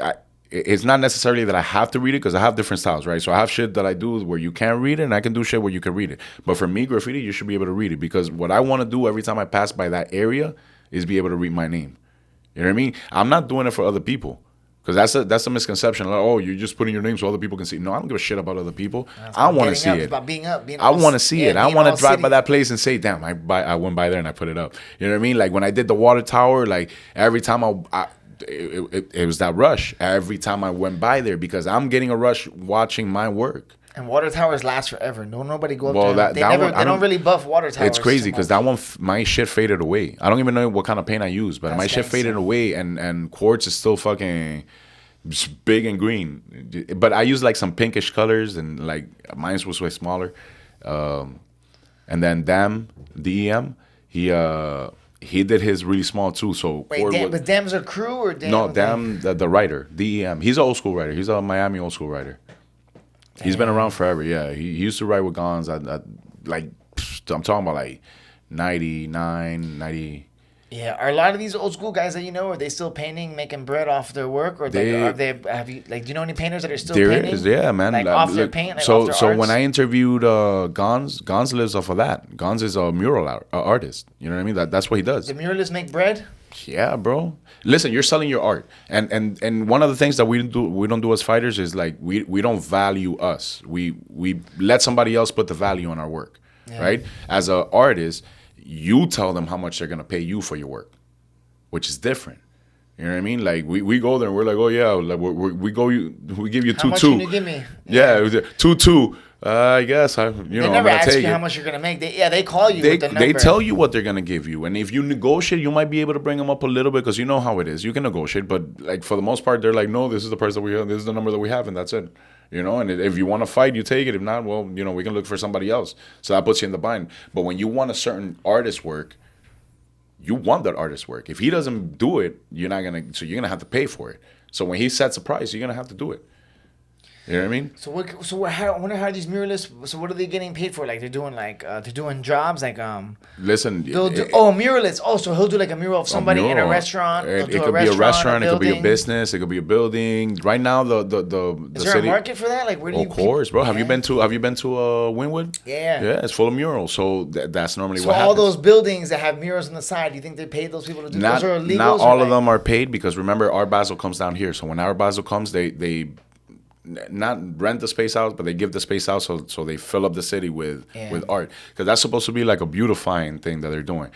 it's not necessarily that I have to read it because I have different styles, right? So I have shit that I do where you can't read it, and I can do shit where you can read it. But for me, graffiti, you should be able to read it because what I want to do every time I pass by that area is be able to read my name. You know what I mean? I'm not doing it for other people. Because that's a misconception. Like, oh, you're just putting your name so other people can see. No, I don't give a shit about other people. I want to see it. About being up. I want to see it. I want to drive by that place and say, damn, I went by there and I put it up. You know what I mean? Like when I did the water tower, like every time it was that rush. Every time I went by there because I'm getting a rush watching my work. And water towers last forever. Nobody go up there. They don't really buff water towers. It's crazy because that one, my shit faded away. I don't even know what kind of paint I use, but my shit faded away, and quartz is still fucking big and green. But I use like some pinkish colors, and like mine was way smaller. And then DEM, he did his really small too. So wait, but Dem's a crew or Dem? No, Dem the writer, DEM. He's an old school writer. He's a Miami old school writer. Damn. He's been around forever. Yeah, he used to write with Gons. Like I'm talking about like 99, 90. Yeah, are a lot of these old school guys that you know, are they still painting, making bread off their work, or do you know any painters that are still painting? There is, yeah, man. Like off their paint, like so off their so arts? when I interviewed Gons lives off of that. Gons is a mural artist. You know what I mean? That's what he does. The muralists make bread. Yeah, bro. Listen, you're selling your art, and one of the things that we don't do as fighters is like we don't value us. We let somebody else put the value on our work, right? As an artist, you tell them how much they're gonna pay you for your work, which is different. You know what I mean? Like we go there and we're like, oh yeah, like we give you 2-2. How much can you give me? Yeah, 2-2. I guess they never ask you how much you're gonna make. They call you with the number. They tell you what they're gonna give you, and if you negotiate, you might be able to bring them up a little bit because you know how it is. You can negotiate, but like for the most part, they're like, no, this is the price that we have. This is the number that we have, and that's it. You know, and if you want to fight, you take it. If not, well, you know, we can look for somebody else. So that puts you in the bind. But when you want a certain artist's work, you want that artist's work. If he doesn't do it, you're gonna have to pay for it. So when he sets a price, you're gonna have to do it. You know what I mean? I wonder how these muralists. So what are they getting paid for? Like they're doing jobs like Listen, muralists. Oh, so he'll do like a mural of somebody in a restaurant. It could be a restaurant. It could be a business. It could be a building. Right now, the is there city, a market for that? Like where do you? Of course, bro. Have you been to Wynwood? Yeah. Yeah, it's full of murals. So that's normally so what happens. So all those buildings that have murals on the side, do you think they paid those people to do those? Or illegals? Not all of them are paid because remember, Art Basel comes down here. So when Art Basel comes, they not rent the space out, but they give the space out so they fill up the city with art because that's supposed to be like a beautifying thing that they're doing.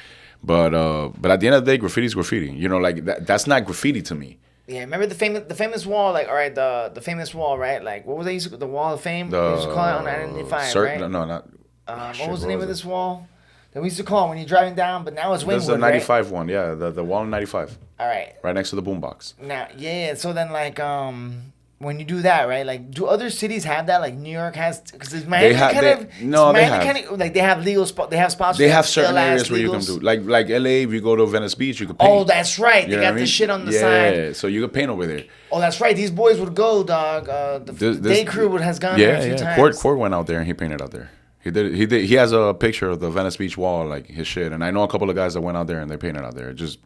But at the end of the day, graffiti's graffiti. You know, like that's not graffiti to me. Yeah, remember the famous wall? Like, all right, the famous wall, right? Like, what was that? The Wall of Fame. We used to call it on 95, right? No, not. What was the name of this wall that we used to call when you're driving down? But now it's Wynwood, That's the 95 right? one. Yeah, the wall in 95. All right. Right next to the boombox. Now, yeah. So then, like, when you do that, right? Like, do other cities have that? Like, New York has, because Miami like they have legal spots. They have spots. They have certain areas where you can do, like LA. If you go to Venice Beach, you can paint. Oh, that's right. They got the shit on the side. Yeah, so you can paint over there. Oh, that's right. These boys would go, dog. The day crew has gone there a few times. Court went out there and he painted out there. He did. He has a picture of the Venice Beach wall, like his shit. And I know a couple of guys that went out there and they painted out there. Just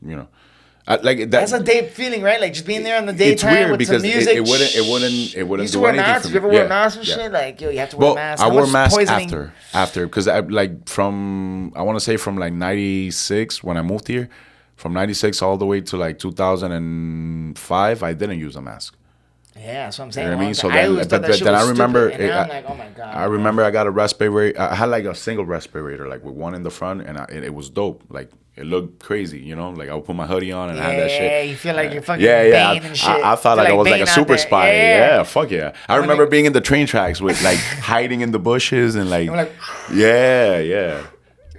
That's a day feeling, right? Like just being there in the daytime. It's weird with because some music. It wouldn't do anything masks? for me. You ever wear masks and shit? Like, yo, you have to wear masks. I wore masks after because I want to say from like 96 when I moved here, from 96 all the way to like 2005, I didn't use a mask. Yeah, that's what I'm saying. You know what I mean? So then I remember, I'm like, oh my God. I remember I got a respirator. I had like a single respirator, like with one in the front, and it was dope. Like it looked crazy, you know. Like I would put my hoodie on and I had that shit. Yeah, you feel like you're fucking Bane and shit. I thought like I was like a super spy. Yeah, fuck yeah. I remember being in the train tracks with like hiding in the bushes and like, yeah.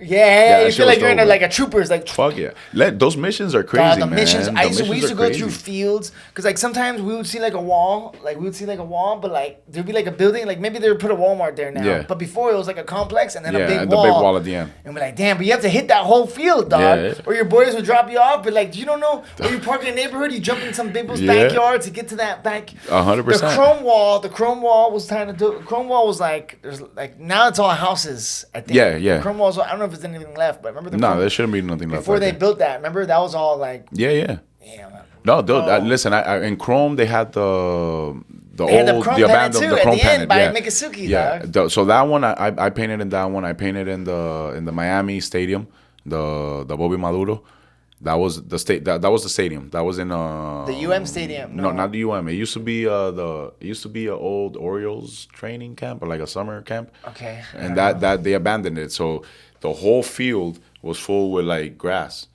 Yeah, you feel like you're in a troopers, like fuck yeah. Those missions are crazy, man. Missions. We used to go through fields because like sometimes we would see like a wall, but like there'd be like a building, like maybe they would put a Walmart there now. Yeah. But before it was like a complex and then a big wall. The big wall at the end. And we're like, damn, but you have to hit that whole field, dog. Yeah. Or your boys would drop you off, but like you don't know where you park in a neighborhood, you jump in some people's backyard to get to that back. 100%. The chrome wall was kind of chrome wall was like there's like now it's all houses. I think. Yeah. The chrome walls. I don't know if there's anything left, but remember there shouldn't be nothing left. Before they built that, remember that was all like. Yeah. Yeah, No, dude. Listen, in Chrome they had the They had old, the chrome the pennant abandoned, too the at chrome the end pennant. by Yeah, Mikasuki, yeah. dog. So that one, I painted in that one. I painted in the Miami Stadium, the Bobby Maduro. That was the state. That was the stadium. That was in The UM Stadium. No, not the UM. It used to be an old Orioles training camp or like a summer camp. Okay. And that they abandoned it. So the whole field was full with like grass.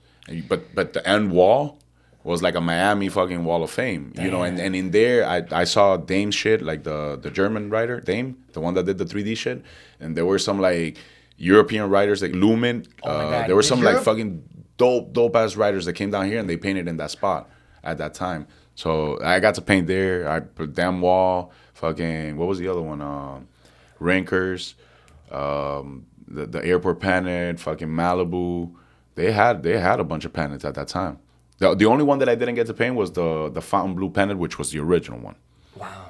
But the end wall was like a Miami fucking Wall of Fame. You know, and in there I saw Dame's shit, like the German writer, Dame, the one that did the 3D shit. And there were some like European writers like Lumen. Oh my God. There were some like fucking dope ass writers that came down here and they painted in that spot at that time. So I got to paint there. I put damn wall, fucking what was the other one? Rankers, the airport pennant, fucking Malibu. They had a bunch of pennants at that time. The only one that I didn't get to paint was the fountain blue pennant, which was the original one. Wow.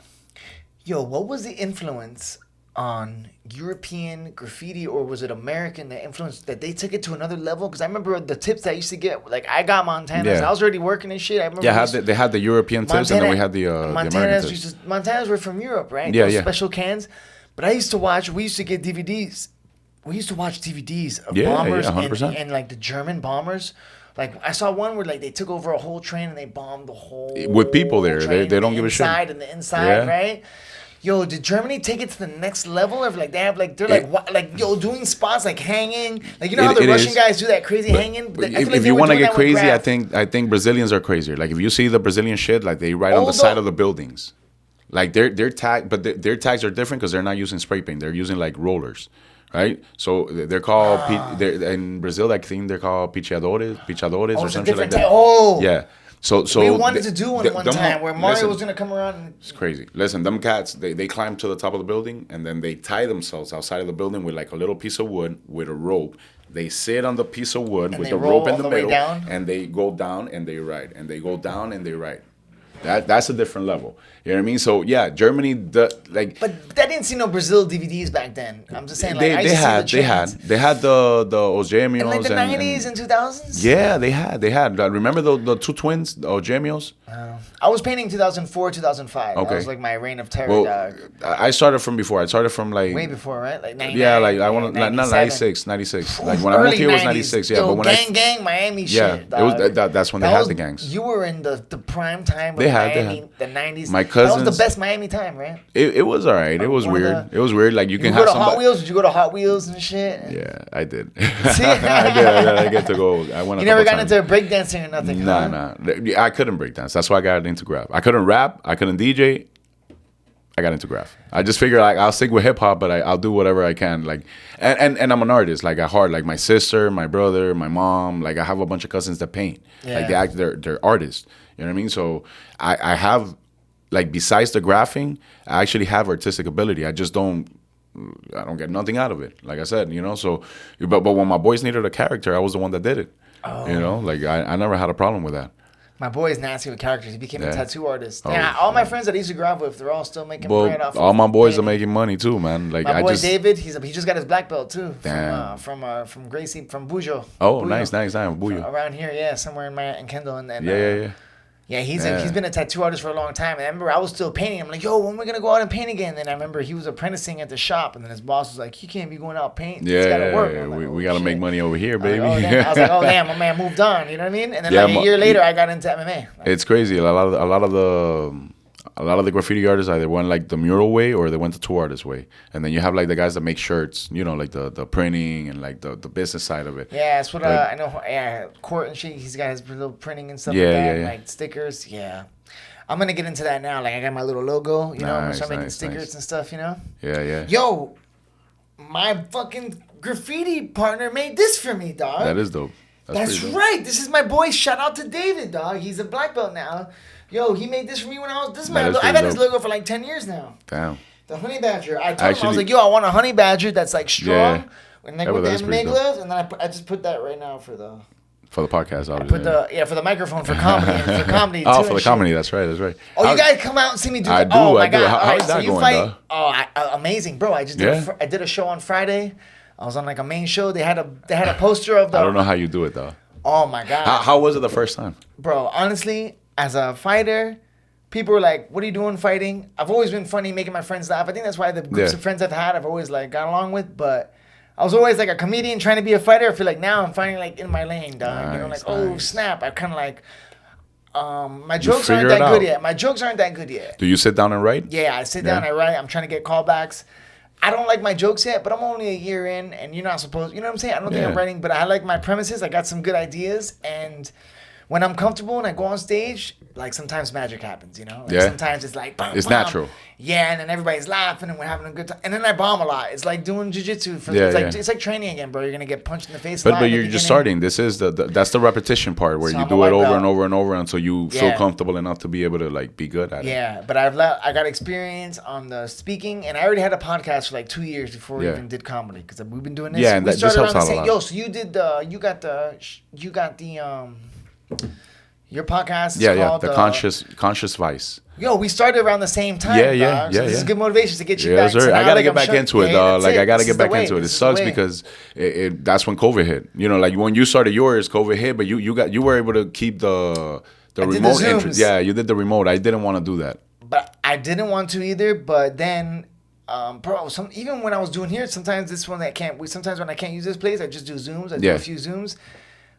Yo, what was the influence on European graffiti, or was it American that influenced that they took it to another level? Because I remember the tips I used to get, like I got Montanas. Yeah. I was already working and shit. I remember They had the European tips, and then we had the American tips. Montanas were from Europe, right? Yeah, Those yeah. special cans. But we used to get DVDs. We used to watch DVDs of Yeah, bombers 100%. and like the German bombers. Like I saw one where like they took over a whole train and they bombed the whole With people there. train, They don't give a shit. Inside and the inside, Yeah. right? Yo, did Germany take it to the next level? Of like they have like doing spots like hanging, like you know how the Russian guys do that crazy hanging. But if you want to get crazy, I think Brazilians are crazier. Like if you see the Brazilian shit, like they write on the side of the buildings, like their tag, but their tags are different because they're not using spray paint. They're using like rollers, right? So they're called in Brazil. I think they're called pichadores or something like that. Yeah. So we wanted to do one time where Mario was gonna come around. And it's crazy. Listen, them cats, they climb to the top of the building and then they tie themselves outside of the building with like a little piece of wood with a rope. They sit on the piece of wood with the rope in the middle, and they go down and they ride, and they go down and they ride. That's a different level. You know what I mean? So yeah, Germany, But I didn't see no Brazil DVDs back then. I'm just saying, like they had the Ojemios in like the 90s and 2000s. Yeah, they had. Remember the two twins, the Ojemios? I was painting 2004, 2005. Okay. That was like my reign of terror. Well, I started from before. I started from like way before, right? Like 99. Yeah, like I want to not 96. Like when I moved here was 96. Yeah, yo, but when gang Miami shit. Yeah, it was that's when they had the gangs. You were in the prime time of Miami, the 90s. My cousins. That was the best Miami time, right? It was alright. It was weird. It was weird. Like you can go have to Hot Wheels. Did you go to Hot Wheels and shit? Yeah, I did. I get to go. I went. You never got into breakdancing or nothing? Nah. I couldn't breakdance. That's why I got into graph. I couldn't rap. I couldn't DJ. I got into graph. I just figured like I'll stick with hip hop, but I'll do whatever I can. Like, and I'm an artist. Like at heart, like my sister, my brother, my mom. Like I have a bunch of cousins that paint. Yeah. Like they're artists. You know what I mean? So I have, like, besides the graphing, I actually have artistic ability. I don't get nothing out of it. Like I said, you know. So, but when my boys needed a character, I was the one that did it. Oh. You know, like I never had a problem with that. My boy is nasty with characters. He became a tattoo artist. Yeah, all my friends that I used to grab with, they're all still making bread off. All my boys are making money too, man. Like my boy David, he just got his black belt too. Damn. From Gracie, from Bujo. Oh, Bujo. Nice, Bujo. Around here, yeah, somewhere in Kendall, and then yeah. Yeah, he's been a tattoo artist for a long time. And I remember I was still painting. I'm like, yo, when are we going to go out and paint again? And then I remember he was apprenticing at the shop. And then his boss was like, you can't be going out painting. Yeah, it's gotta work. Like, we got to make money over here, baby. I was like, oh, damn, my man moved on. You know what I mean? And then a year later, I got into MMA. It's crazy. A lot of the graffiti artists either went like the mural way or they went the two artist way. And then you have like the guys that make shirts, you know, like the printing and like the business side of it. Yeah, that's what I know. Yeah, Court and shit, he's got his little printing and stuff like that. Yeah. Like stickers. Yeah. I'm going to get into that now. Like I got my little logo, you know, I'm going to start making stickers and stuff, you know? Yeah. Yo, my fucking graffiti partner made this for me, dog. That is dope. That's right. This is my boy. Shout out to David, dog. He's a black belt now. Yo, he made this for me when I was I've had this logo for like 10 years now. Damn. The honey badger. I told him, I was like, yo, I want a honey badger that's like strong. And like with the MMA gloves, and then I just put that right now for the podcast, obviously. For the microphone for comedy. For comedy too. Oh, for the comedy. That's right. Oh, you guys come out and see me do that? Oh my God. How's that going, Oh, amazing, bro. I did a show on Friday. I was on like a main show. They had a poster of the. I don't know how you do it though. Oh my God. How was it the first time? Bro, honestly, as a fighter, people were like, "What are you doing fighting?" I've always been funny, making my friends laugh. I think that's why the groups of friends I've had, I've always like got along with. But I was always like a comedian trying to be a fighter. I feel like now I'm finally like in my lane, dog. Nice, you know, like oh nice. snap! I kind of like. My jokes aren't that good yet. My jokes aren't that good yet. Do you sit down and write? Yeah, I sit down, I write. I'm trying to get callbacks. I don't like my jokes yet, but I'm only a year in, and you're not supposed. You know what I'm saying? I don't think I'm writing, but I like my premises. I got some good ideas, and when I'm comfortable and I go on stage, like sometimes magic happens. You know? Like sometimes it's like bam, it's bam. natural. Yeah, and then everybody's laughing and we're having a good time, and then I bomb a lot. It's like doing jujitsu. It's like training again, bro. You're gonna get punched in the face. But you're just starting. This is that's the repetition part where you do it over and over and over until you feel comfortable enough to be able to like be good at it. Yeah, but I got experience on the speaking, and I already had a podcast for like 2 years before we even did comedy because we've been doing this. Yeah, and that just helps out a lot. Yo, so you did you got the your podcast. Yeah, the conscious vice. Yo, we started around the same time. Yeah. This is good motivation to get you back. Yes, sir. So I gotta get back into it, dog. Like I gotta get back into it. It sucks way. because that's when COVID hit. You know, like when you started yours, COVID hit, but you were able to keep the remote interest. Yeah, you did the remote. I didn't want to do that. But I didn't want to either. But then, bro, even when I was doing here, sometimes sometimes when I can't use this place, I just do Zooms. I do a few Zooms.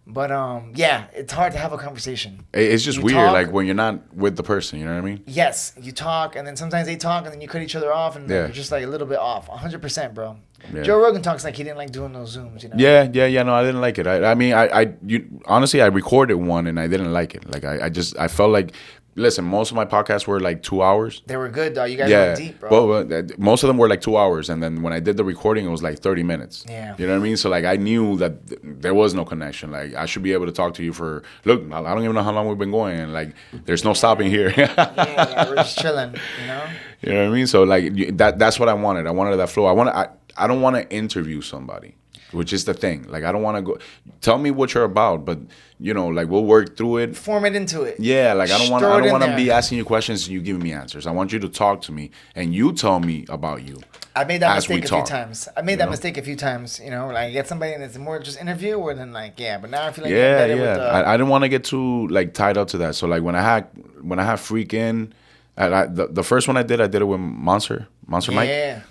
But it's hard to have a conversation. It's just weird, talk, like when you're not with the person. You know what I mean? Yes, you talk, and then sometimes they talk, and then you cut each other off, and you're just like a little bit off. 100%, bro. Yeah. Joe Rogan talks like he didn't like doing those Zooms. You know? Yeah. No, I didn't like it. I mean, honestly, I recorded one, and I didn't like it. Like I felt like. Listen, most of my podcasts were like 2 hours. They were good, though. You guys went deep, bro. Well, most of them were like 2 hours. And then when I did the recording, it was like 30 minutes. Yeah. You know what I mean? So, like, I knew that there was no connection. Like, I should be able to talk to you for, look, I don't even know how long we've been going. And, like, there's no stopping here. We're just chilling, you know? You know what I mean? So, like, that's what I wanted. I wanted that flow. I don't want to interview somebody. Which is the thing. Like, I don't want to go. Tell me what you're about, but you know, like we'll work through it. Form it into it. Yeah, like I don't want to be asking you questions and you giving me answers. I want you to talk to me and you tell me about you. I made that mistake a few times. You know, like I get somebody and it's more just interview, or then like but now I feel like I didn't want to get too like tied up to that. So like when I had Freak in. The first one I did it with Monster Mike.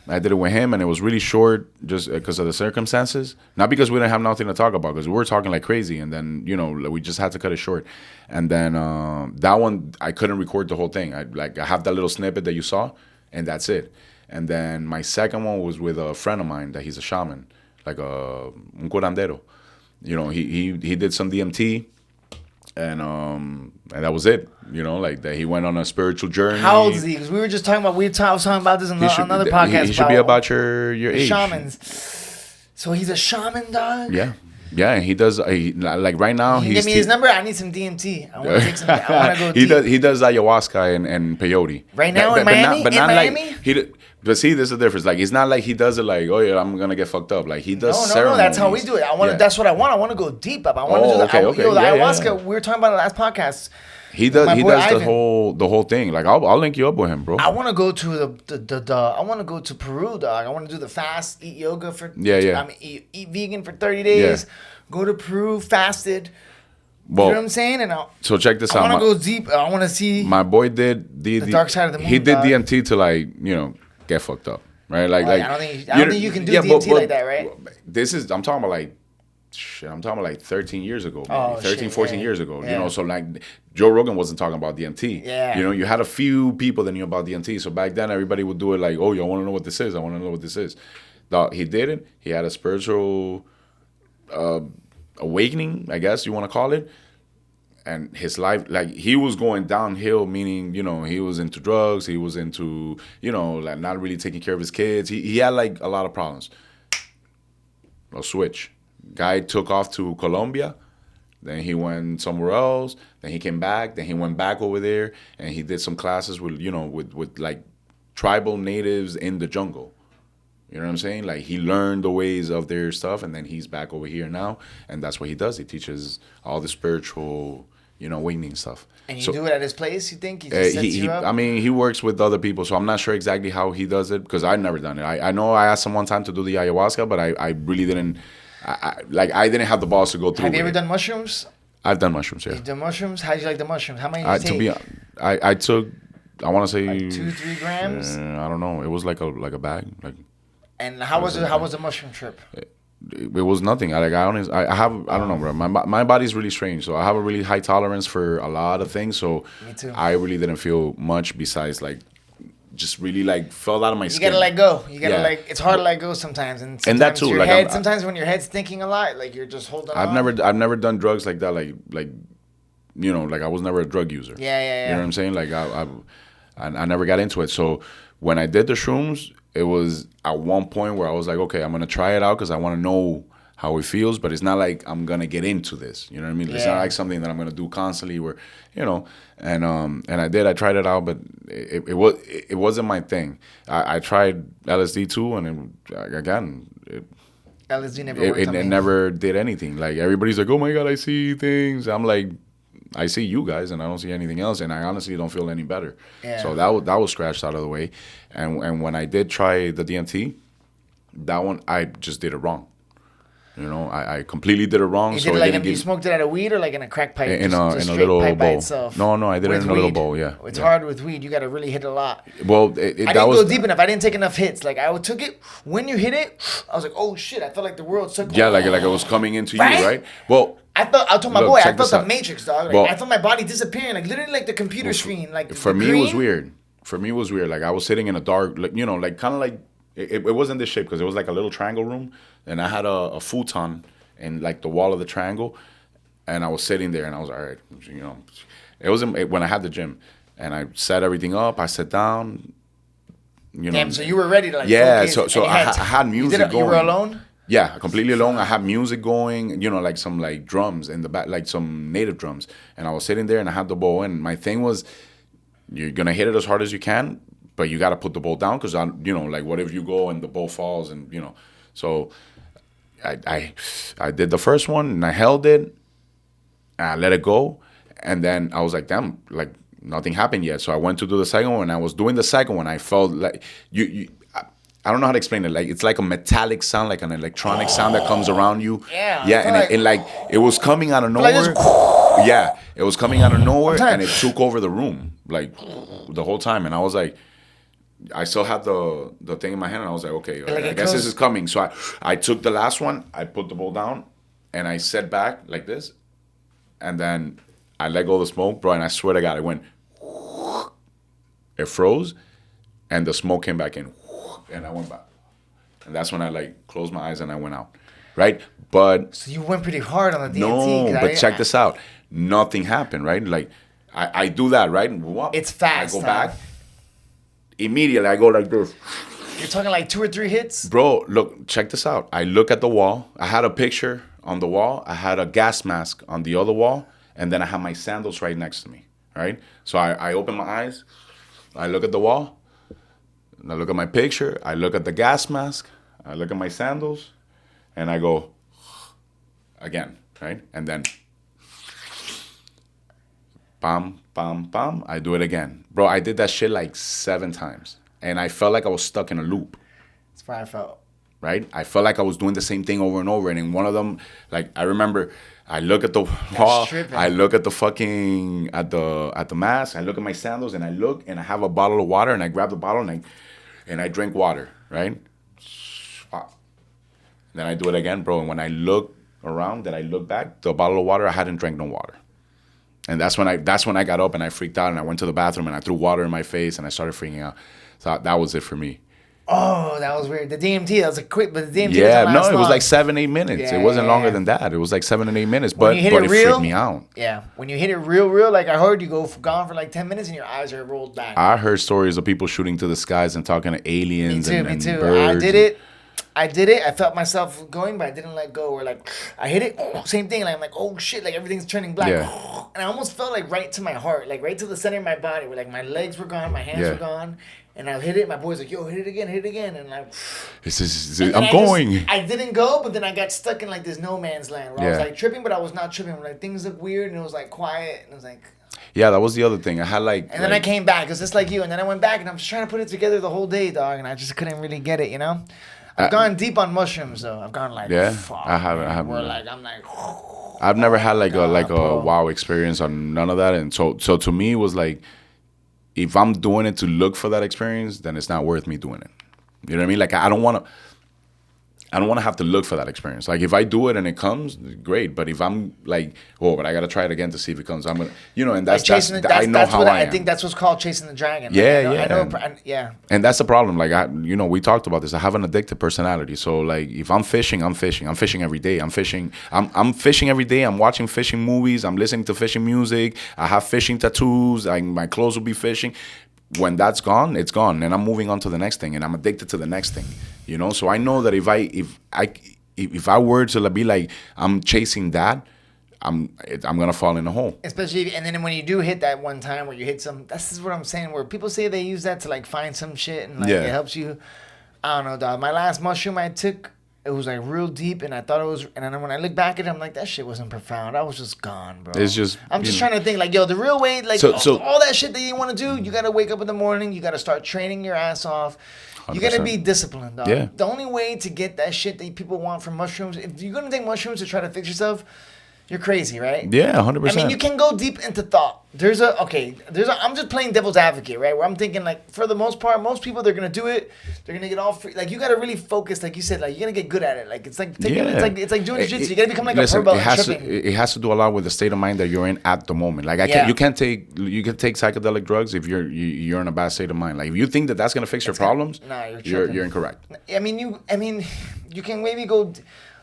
I did it with him, and it was really short just because of the circumstances. Not because we didn't have nothing to talk about, because we were talking like crazy, and then, you know, we just had to cut it short. And then that one, I couldn't record the whole thing. I have that little snippet that you saw, and that's it. And then my second one was with a friend of mine that he's a shaman, like un curandero. You know, he did some DMT. And that was it, you know, like that he went on a spiritual journey. How old is he? Because we were just talking about, I was talking about this on another podcast. He should be about your age. Shamans. So he's a shaman, dog? Yeah, and he does, like right now. Give me his number. I need some DMT. I want to take some, I want to go deep. He does ayahuasca and peyote. Right now in Miami? But not Miami? But see, there's a difference. Like, it's not like he does it like, oh yeah, I'm gonna get fucked up. Like he does. No, that's how we do it. That's what I want. I want to go deep up. I want to do the ayahuasca. We were talking about it last podcast. He does the whole thing. Like I'll link you up with him, bro. I want to go to I want to go to Peru, dog. I want to do the fast, eat yoga for I mean, eat vegan for 30 days. Yeah. Go to Peru, fasted. Well, you know what I'm saying? And so check this out. I want to go deep. I want to see. My boy did the dark side of the moon. He did DMT to like, you know, get fucked up, right? Like I don't think you can do DMT like that, right? I'm talking about like 13 years ago, maybe. 14 years ago. Yeah. You know, so like Joe Rogan wasn't talking about DMT. Yeah. You know, you had a few people that knew about DMT. So back then everybody would do it like, oh, you want to know what this is? I want to know what this is. He did it. He had a spiritual awakening, I guess you want to call it. And his life, like, he was going downhill, meaning, you know, he was into drugs. He was into, you know, like not really taking care of his kids. He had like a lot of problems. A switch. Guy took off to Colombia. Then he went somewhere else. Then he came back. Then he went back over there. And he did some classes with, you know, with like tribal natives in the jungle. You know what I'm saying? Like, he learned the ways of their stuff, and then he's back over here now, and that's what he does. He teaches all the spiritual, you know, awakening stuff. And you do it at his place, you think? He just sets you up? I mean, he works with other people, so I'm not sure exactly how he does it, because I've never done it. I know I asked him one time to do the ayahuasca, but I really didn't, I didn't have the balls to go through Have you with ever it. done mushrooms? I've done mushrooms. Yeah. You done mushrooms? How'd you like the mushrooms? How many did you take? I took. I want to say Like 2-3 grams. I don't know. It was like a bag. Like. And how was it? How was the mushroom trip? It was nothing. I don't know, bro. My body's really strange, so I have a really high tolerance for a lot of things. So Me too. I really didn't feel much besides like just really like fell out of my skin. You gotta let go. You gotta it's hard to let go sometimes, and sometimes that too. Your Like head, sometimes when your head's thinking a lot, like you're just holding on. I've never done drugs like that. Like you know, like I was never a drug user. Yeah. You know what I'm saying? Like I never got into it. So when I did the shrooms, it was at one point where I was like, okay, I'm gonna try it out because I want to know how it feels, but it's not like I'm gonna get into this. You know what I mean? It's not like something that I'm gonna do constantly. Where, you know, and I tried it out, but it wasn't my thing. I tried LSD too, and LSD never worked on me. it never did anything. Like everybody's like, oh my god, I see things. I'm like, I see you guys, and I don't see anything else, and I honestly don't feel any better. Yeah. So that was scratched out of the way, and when I did try the DMT, that one I just did it wrong. You know, I completely did it wrong. You so did it like you smoked it out of weed or like in a crack pipe? In just a straight little pipe by bowl. itself? No, I did it in a little bowl. Yeah, it's hard with weed. You got to really hit a lot. Well, I didn't go deep enough. I didn't take enough hits. Like I took it when you hit it. I was like, oh shit! I felt like the world took. Yeah, like it was coming into you, right? Well, I told my boy, I felt the Matrix, dog. Like, well, I felt my body disappearing, like literally like the computer screen. Like for me, it was weird. Like I was sitting in a dark, like you know, like kind of like it wasn't this shape because it was like a little triangle room, and I had a futon in like the wall of the triangle, and I was sitting there, and I was all right, you know, it wasn't when I had the gym, and I set everything up. I sat down, you know. Damn, so you were ready to like. Yeah, focus, so I had music going. You were alone. Yeah, completely alone. I had music going, you know, like some like drums in the back, like some native drums. And I was sitting there and I had the bowl. And my thing was, you're going to hit it as hard as you can, but you got to put the bowl down because, you know, like what if you go and the bowl falls and, you know. So I did the first one and I held it and I let it go. And then I was like, damn, like nothing happened yet. So I went to do the second one. And I was doing the second one. I felt like I don't know how to explain it. Like it's like a metallic sound, like an electronic sound that comes around you. Yeah. And it was coming out of nowhere. Yeah, it was coming out of nowhere, and it took over the room like the whole time. And I was like, I still had the thing in my hand, and I was like, okay, I guess this is coming. So I took the last one, I put the bowl down, and I sat back like this, and then I let go of the smoke, bro. And I swear to God, it went. It froze, and the smoke came back in. And I went back. And that's when I like closed my eyes and I went out. Right? But so you went pretty hard on the DMT. No, but check this out. Nothing happened, right? Like I do that, right? It's fast. I go back. Immediately I go like this. You're talking like 2 or 3 hits? Bro, look, check this out. I look at the wall. I had a picture on the wall. I had a gas mask on the other wall. And then I had my sandals right next to me. Right? So I open my eyes. I look at the wall. I look at my picture, I look at the gas mask, I look at my sandals, and I go, again, right? And then, bam, bam, bam, I do it again. Bro, I did that shit like 7 times. And I felt like I was stuck in a loop. That's what I felt. Right? I felt like I was doing the same thing over and over. And in one of them, like, I remember, I look at the wall, I look at the fucking, at the mask, I look at my sandals, and I look, and I have a bottle of water, and I grab the bottle, and I drink water, right? Then I do it again, bro. And when I look around, then I look back, the bottle of water, I hadn't drank no water. And that's when I got up and I freaked out and I went to the bathroom and I threw water in my face and I started freaking out. So that was it for me. Oh, that was weird. The DMT, that was a quick, but the DMT it was like 7-8 minutes. Yeah, it wasn't longer than that. It was like 7 and 8 minutes, but it freaked me out. Yeah, when you hit it real, like I heard you gone for like 10 minutes and your eyes are rolled back. I heard stories of people shooting to the skies and talking to aliens and me too. birds. I did it. I felt myself going, but I didn't let go. Or like, I hit it, same thing. Like I'm like, oh shit, like everything's turning black. Yeah. And I almost felt like right to my heart, like right to the center of my body, where like my legs were gone, my hands were gone. And I hit it. My boy's like, yo, hit it again. And like, I'm going. I didn't go, but then I got stuck in like this no man's land where I was like tripping, but I was not tripping. Like things looked weird and it was like quiet. And it was like. Yeah, that was the other thing. I had like. And then I came back. It was just like you. And then I went back and I'm just trying to put it together the whole day, dog. And I just couldn't really get it, you know? I've gone deep on mushrooms, though. I've gone like, fuck. I haven't. Where like, I'm like. I've never had like a wow experience on none of that, and so to me it was like, if I'm doing it to look for that experience, then it's not worth me doing it. You know what I mean? Like I don't want to have to look for that experience. Like if I do it and it comes, great. But if I'm like, oh, but I gotta try it again to see if it comes, I'm gonna, and that's I know how I am. I think that's what's called chasing the dragon. Yeah. And that's the problem. Like we talked about this. I have an addictive personality. So like if I'm fishing, I'm fishing. I'm fishing every day. I'm fishing every day. I'm watching fishing movies. I'm listening to fishing music. I have fishing tattoos. My clothes will be fishing. When that's gone, it's gone, and I'm moving on to the next thing, and I'm addicted to the next thing, So I know that if I were to be like I'm chasing that, I'm gonna fall in a hole. Especially, and then when you do hit that one time where you hit some, this is what I'm saying. Where people say they use that to like find some shit and like it helps you. I don't know, dog. My last mushroom I took, it was like real deep, and I thought it was. And then when I look back at it, I'm like, that shit wasn't profound. I was just gone, bro. It's just. I'm just trying to think, like, yo, the real way, like, all that shit that you want to do, you gotta wake up in the morning, you gotta start training your ass off. 100%. You gotta be disciplined, dog. Yeah. The only way to get that shit that people want from mushrooms, if you're gonna take mushrooms to try to fix yourself, you're crazy, right? Yeah, 100%. I mean, you can go deep into thought. I'm just playing devil's advocate, right? Where I'm thinking, like, for the most part, most people, they're going to do it. They're going to get all free. Like, you got to really focus, like you said, like, you're going to get good at it. Like, it's like it's like doing jiu-jitsu. You got to become like a pro belt tripping. It has to do a lot with the state of mind that you're in at the moment. Like, you can take psychedelic drugs if you're in a bad state of mind. Like, if you think that that's going to fix your problems, you're incorrect. I mean, you can maybe go...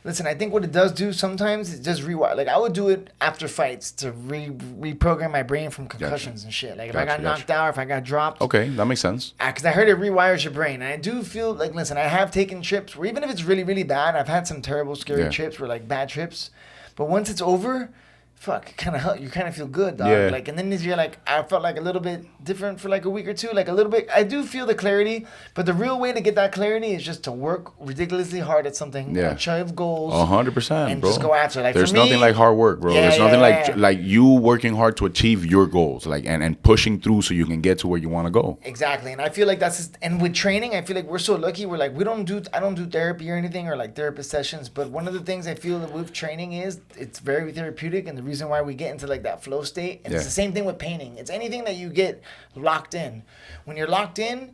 Listen, I think what it does do sometimes is just rewire. Like, I would do it after fights to reprogram my brain from concussions and shit. Like, if I got knocked out or if I got dropped. Okay, that makes sense. Because I heard it rewires your brain. And I do feel like, listen, I have taken trips where even if it's really, really bad, I've had some terrible, scary trips where, like, bad trips. But once it's over... Fuck, you kind of feel good, dog. Yeah. Like, and then you're like, I felt like a little bit different for like a week or two, like a little bit. I do feel the clarity, but the real way to get that clarity is just to work ridiculously hard at something, achieve goals, 100%, and bro. just go after it. Like, there's for me, nothing like hard work, bro. There's nothing like you working hard to achieve your goals, like and pushing through so you can get to where you want to go. Exactly, and I feel like that's just, and with training, I feel like we're so lucky. We're like I don't do therapy or anything or like therapist sessions, but one of the things I feel that with training is it's very therapeutic, and the reason why we get into like that flow state, and it's the same thing with painting. It's anything that you get locked in. When you're locked in,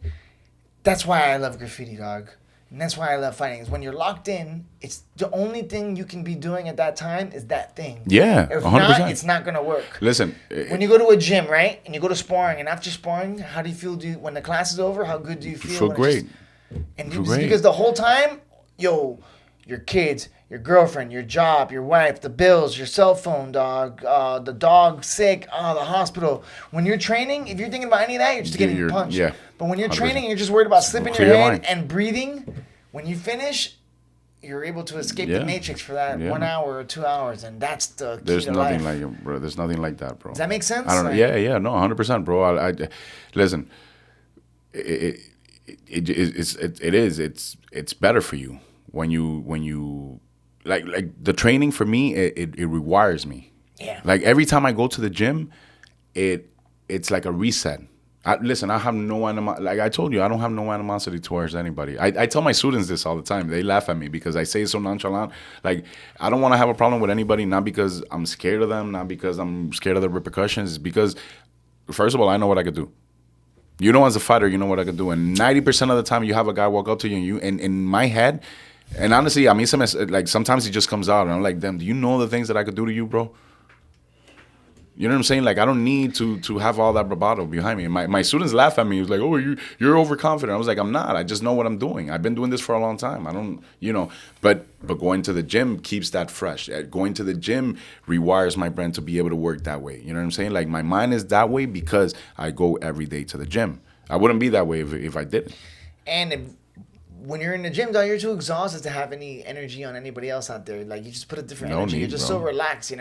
that's why I love graffiti, dog. And that's why I love fighting. Is when you're locked in, it's the only thing you can be doing at that time is that thing. Yeah, if 100%. Not, it's not gonna work. Listen, when you go to a gym, right, and you go to sparring, and after sparring, how do you feel? When the class is over, how good do you feel? Feel great. Because the whole time, your kids, your girlfriend, your job, your wife, the bills, your cell phone, dog, the dog sick, the hospital. When you're training, if you're thinking about any of that, you're just getting punched. Yeah. But when you're 100%. Training, you're just worried about slipping your head and breathing. When you finish, you're able to escape the matrix for that 1 hour or 2 hours, and that's the key There's to nothing life. like it, bro. There's nothing like that, bro. Does that make sense? I don't know. Yeah, no, 100%, bro. I listen. It's better for you when you like the training for me. It rewires me. Yeah. Like every time I go to the gym, it's like a reset. Listen, I have no animosity. Like I told you, I don't have no animosity towards anybody. I tell my students this all the time. They laugh at me because I say it so nonchalant. Like, I don't want to have a problem with anybody, not because I'm scared of them, not because I'm scared of the repercussions. Because, first of all, I know what I could do. As a fighter, you know what I could do. And 90% of the time, you have a guy walk up to you, and in my head, and honestly, I mean, sometimes he just comes out, and I'm like, damn, do you know the things that I could do to you, bro? You know what I'm saying? Like, I don't need to have all that bravado behind me. My students laugh at me. He was like, oh, you're overconfident. I was like, I'm not. I just know what I'm doing. I've been doing this for a long time. I don't, But going to the gym keeps that fresh. Going to the gym rewires my brain to be able to work that way. You know what I'm saying? Like, my mind is that way because I go every day to the gym. I wouldn't be that way if I didn't. And when you're in the gym, dog, you're too exhausted to have any energy on anybody else out there. Like, you just put a different energy. You're just so relaxed,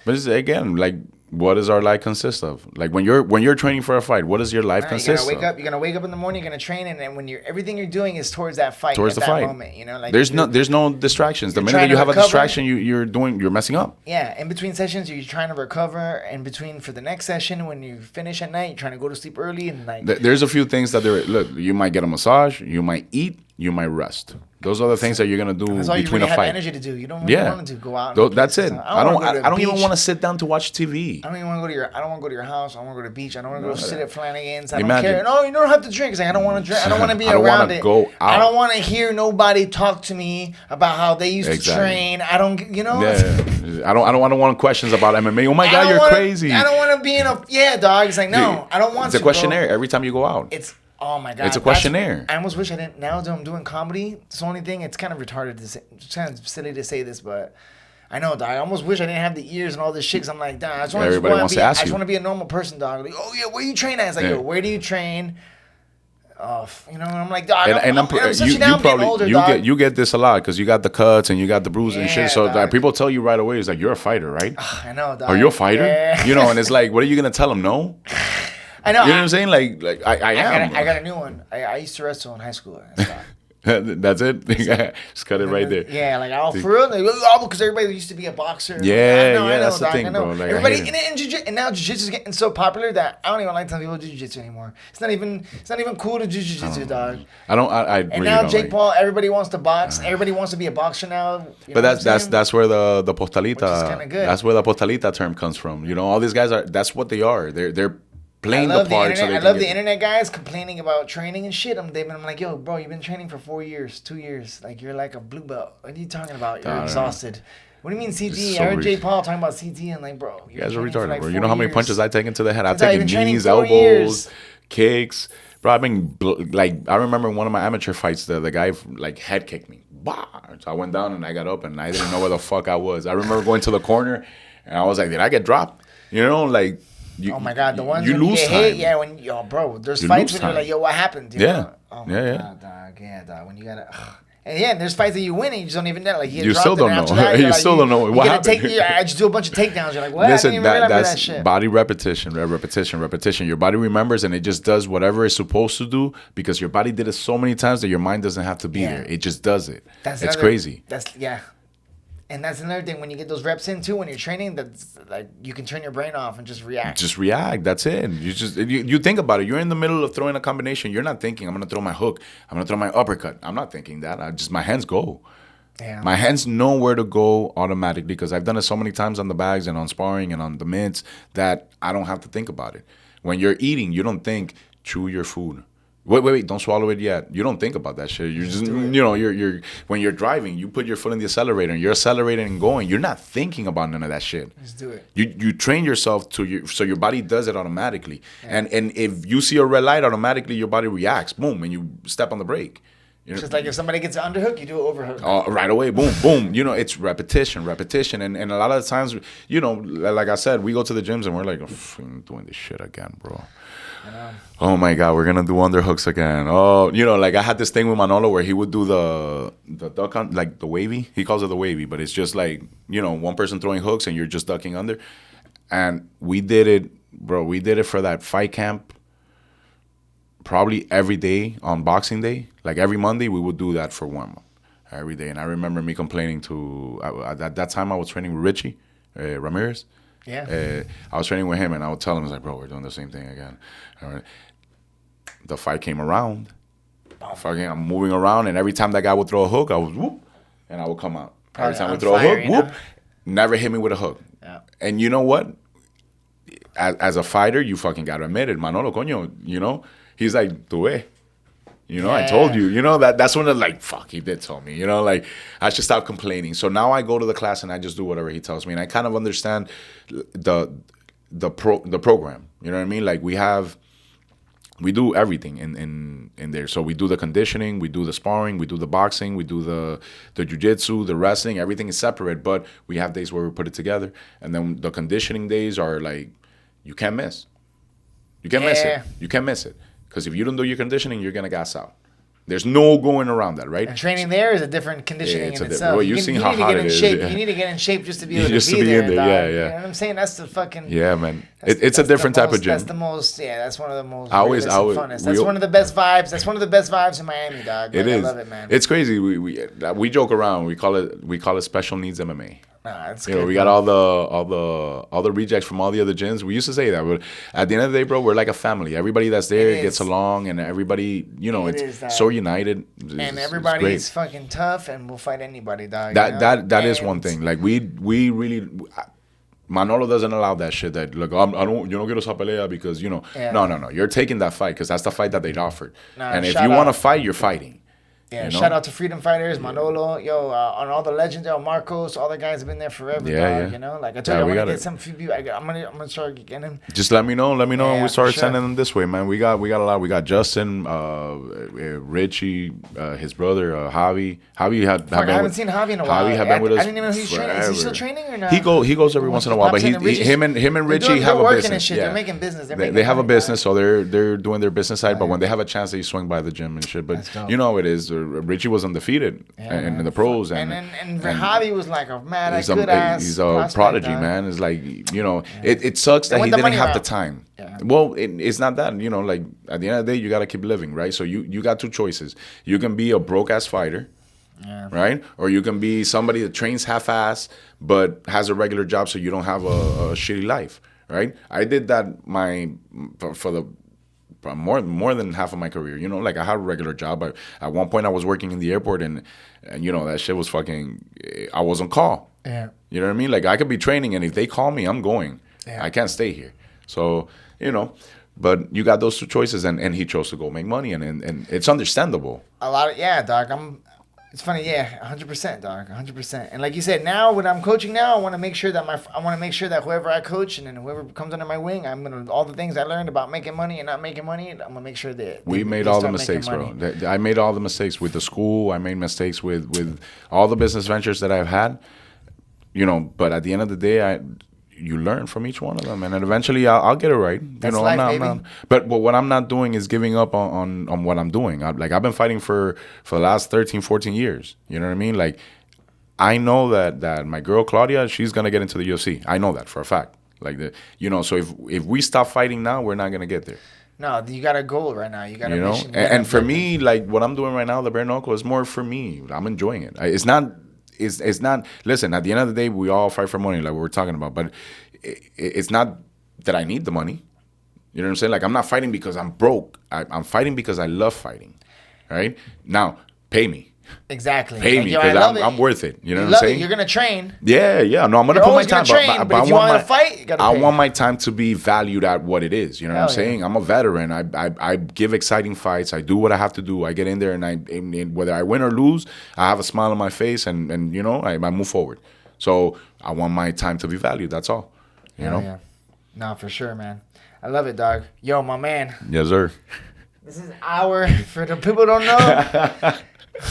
But it's, again, like, what does our life consist of? Like, when you're training for a fight, what does your life consist of? You're gonna wake up in the morning. You're gonna train, and then when everything you're doing is towards that fight. Towards at the that fight. moment, Like there's no distractions. The minute that you have a distraction, you're messing up. Yeah, in between sessions, you're trying to recover. In between for the next session, when you finish at night, you're trying to go to sleep early, and like. There's a few things that look. You might get a massage. You might eat. You might rest. Those are the things that you're gonna do That's all you between really a have fight. energy to do. You don't really want to go out. That's it. I don't even beach. want to sit down to watch TV. I don't even want to go to your. I don't want to go to your house. I don't want to go to the beach. I don't want to go sit at Flanagan's. I don't Imagine. care. No, you don't have to drink. It's like I don't want to drink. I don't want to be I don't around wanna it. go I out. don't want to hear nobody talk to me about how they used to train. I don't. You know. Yeah. I don't want questions about MMA. Oh my God, you're crazy. I don't want to be in a dog. It's like no, I don't want to. It's a questionnaire every time you go out. It's. Oh my God. It's a questionnaire. I almost wish I didn't. Now that I'm doing comedy, it's the only thing. It's kind of retarded to say. It's kind of silly to say this, but I know, dog. I almost wish I didn't have the ears and all this shit. Cause I'm like, dog. I just want to be a normal person, dog. Like, oh yeah, where you train at? It's like, yo, where do you train? You know, and I'm like, dog. You get this a lot because you got the cuts and you got the bruises and shit. So that people tell you right away, it's like you're a fighter, right? I know, dog. Are you a fighter? Yeah. You know, and it's like, what are you gonna tell them? No. I know. You know what I'm saying? Like I am. I got a new one. I used to wrestle in high school. That's it. Just cut it right there. Yeah, like for real, because everybody used to be a boxer. Yeah, I know, that's the thing, bro. Like, everybody and now jiu-jitsu is getting so popular that I don't even like telling people to do jiu-jitsu anymore. It's not even cool to do jiu-jitsu, dog. I and really now don't Jake Paul, everybody wants to box. Everybody wants to be a boxer now. But that's where the postalita. Which is kinda good. That's where the postalita term comes from. You know, all these guys are. That's what they are. They're playing the part. I love the internet guys complaining about training and shit. I'm like, yo, bro, you've been training for 4 years, 2 years. Like, you're like a blue belt. What are you talking about? You're exhausted. What do you mean CT? I heard Jay Paul talking about CT and like, bro. You guys are retarded, bro. You know how many punches I take into the head? I've taken knees, 4 elbows, years. kicks. Bro, I've been, I remember in one of my amateur fights, the guy, like, head kicked me. Bah! So I went down and I got up and I didn't know where the fuck I was. I remember going to the corner and I was like, did I get dropped? You know, like... oh my God, the ones you when lose you get time. hit, yeah, bro, there's fights when you're like, yo, what happened? You know? Oh my God, dog, when you gotta, and there's fights that you win and you just don't even know, like you still don't know. You still don't know what happened. I just do a bunch of takedowns. You're like, what? Listen, I didn't even remember that's that shit. Body repetition. Your body remembers and it just does whatever it's supposed to do because your body did it so many times that your mind doesn't have to be there. It just does it. It's crazy. And that's another thing when you get those reps in too when you're training. That's like you can turn your brain off and just react. That's it. You think about it. You're in the middle of throwing a combination. You're not thinking I'm gonna throw my hook. I'm gonna throw my uppercut. I'm not thinking that. My hands go. Yeah. My hands know where to go automatically because I've done it so many times on the bags and on sparring and on the mitts that I don't have to think about it. When you're eating, you don't think chew your food. Wait, don't swallow it yet. You don't think about that shit. You just, you're when you're driving, you put your foot in the accelerator and you're accelerating and going. You're not thinking about none of that shit. Just do it. You train yourself so your body does it automatically. Yeah. And if you see a red light, automatically your body reacts. Boom, and you step on the brake. Just like if somebody gets an underhook, you do an overhook. Right away, boom, boom. It's repetition. And a lot of the times, like I said, we go to the gyms and we're like, I'm doing this shit again, bro. Oh my God, we're gonna do underhooks again. Oh, like I had this thing with Manolo where he would do the duck on, like the wavy. He calls it the wavy, but it's just like one person throwing hooks and you're just ducking under. And we did it, bro. We did it for that fight camp. Probably every day on Boxing Day, like every Monday, we would do that for warm up every day. And I remember me complaining at that time I was training with Richie Ramirez. Yeah. I was training with him, and I would tell him, I was like, bro, we're doing the same thing again. The fight came around. I'm moving around, and every time that guy would throw a hook, I would whoop, and I would come out. Every time we throw a hook, whoop, never hit me with a hook. Yeah. And you know what? As a fighter, you fucking got to admit it. Manolo, coño, he's like, tú ve. I told you, that's when fuck, he did tell me, like I should stop complaining. So now I go to the class and I just do whatever he tells me. And I kind of understand the program, you know what I mean? Like we do everything in there. So we do the conditioning, we do the sparring, we do the boxing, we do the jiu-jitsu, the wrestling, everything is separate, but we have days where we put it together. And then the conditioning days are like, you can't miss. You can't miss it. You can't miss it. Because if you don't do your conditioning, you're going to gas out. There's no going around that, right? And training there is a different conditioning in itself. Well, you've seen how hot it is. You need to get in shape just to be able to be there. Yeah. You know what I'm saying? That's the fucking... Yeah, man. It's a different type of gym. That's the most... Yeah, that's one of the most... funnest. That's one of the best vibes. That's one of the best vibes in Miami, dog. It is. I love it, man. It's crazy. We joke around. We call it special needs MMA. Nah, it's You know, good, we got bro. all the rejects from all the other gyms. We used to say that, but at the end of the day, bro, we're like a family. Everybody that's It there gets is. along, and everybody, you know, It it's is, so dog. united. And It's great. everybody's fucking tough and will fight anybody, dog. You That know? that that is one And thing. Like we really. Manolo doesn't allow that shit. That look, I don't, you don't get esa pelea because you know. yeah. No. You're taking that fight because that's the fight that they offered. Nah, And if shout you want to out. fight, you're fighting. Yeah, You know? shout out to Freedom Fighters, Manolo, yo, on all the legends, yo, Marcos, all the guys have been there forever, Yeah, dog. yeah. You know, like I told Yeah, you, I'm we gonna got get it. some few people. I'm gonna start getting them. Just let me know, and Yeah, we for start sure. sending them this way, man. We got a lot. We got Justin, Richie, his brother, Javi. Javi had Fuck, I been haven't with, seen Javi in a while. Javi had I been with us. I didn't even know he was training. Is he still forever. training or not? He goes every once in a while, but him and Richie have a business. Shit. Yeah. They're making business. They have a money, business, dog. so they're doing their business side. But yeah. when they have a chance, they swing by the gym and shit. But That's dope. you know how it is. Richie was undefeated in man. the pros, And Javi was like a mad, he's good ass. he's a prodigy, man. It's like, you know, it sucks that went he the didn't money have the route. time. Yeah. Well, it's not that, you know, like at the end of the day, you got to keep living, right? So you got two choices. You can be a broke ass fighter, Yeah. right? Or you can be somebody that trains half ass but has a regular job, so you don't have a shitty life, right? I did that for the more than half of my career, you know, like I had a regular job. At one point I was working in the airport and you know, that shit was fucking, I was on call. Yeah. You know what I mean? Like I could be training and if they call me, I'm going. Yeah. I can't stay here. So, you know, but you got those two choices and he chose to go make money and it's understandable. A lot of dog. It's funny, 100%, dog, 100%. And like you said, now when I'm coaching now, I want to make sure that whoever I coach and then whoever comes under my wing, all the things I learned about making money and not making money, I'm gonna make sure that We made all the mistakes, bro. I made all the mistakes with the school. I made mistakes with all the business ventures that I've had. You know, but at the end of the day, you learn from each one of them, and then eventually I'll get it right. That's life, I'm baby. but what I'm not doing is giving up on what I'm doing. I've been fighting for the last 13, 14 years. You know what I mean? Like, I know that my girl Claudia, she's gonna get into the UFC. I know that for a fact. Like so if we stop fighting now, we're not gonna get there. No, you got a goal right now. You got a You know, mission. and for me, like what I'm doing right now, the bare knuckle is more for me. I'm enjoying it. It's not. It's not. Listen, at the end of the day, we all fight for money, like we were talking about. But it's not that I need the money. You know what I'm saying? Like I'm not fighting because I'm broke. I'm fighting because I love fighting. Right now, pay me. Exactly. Pay me because I'm worth it. You know what I'm saying? You're gonna train. Yeah. No, I'm gonna You're put my always time. gonna train, but if you want to fight, you gotta I pay. want my time to be valued at what it is. You know what I'm Hell yeah. saying? I'm a veteran. I give exciting fights. I do what I have to do. I get in there and whether I win or lose, I have a smile on my face and you know I move forward. So I want my time to be valued. That's all. You know? Yeah. No, for sure, man. I love it, dog. Yo, my man. Yes, sir. This is for the people who don't know.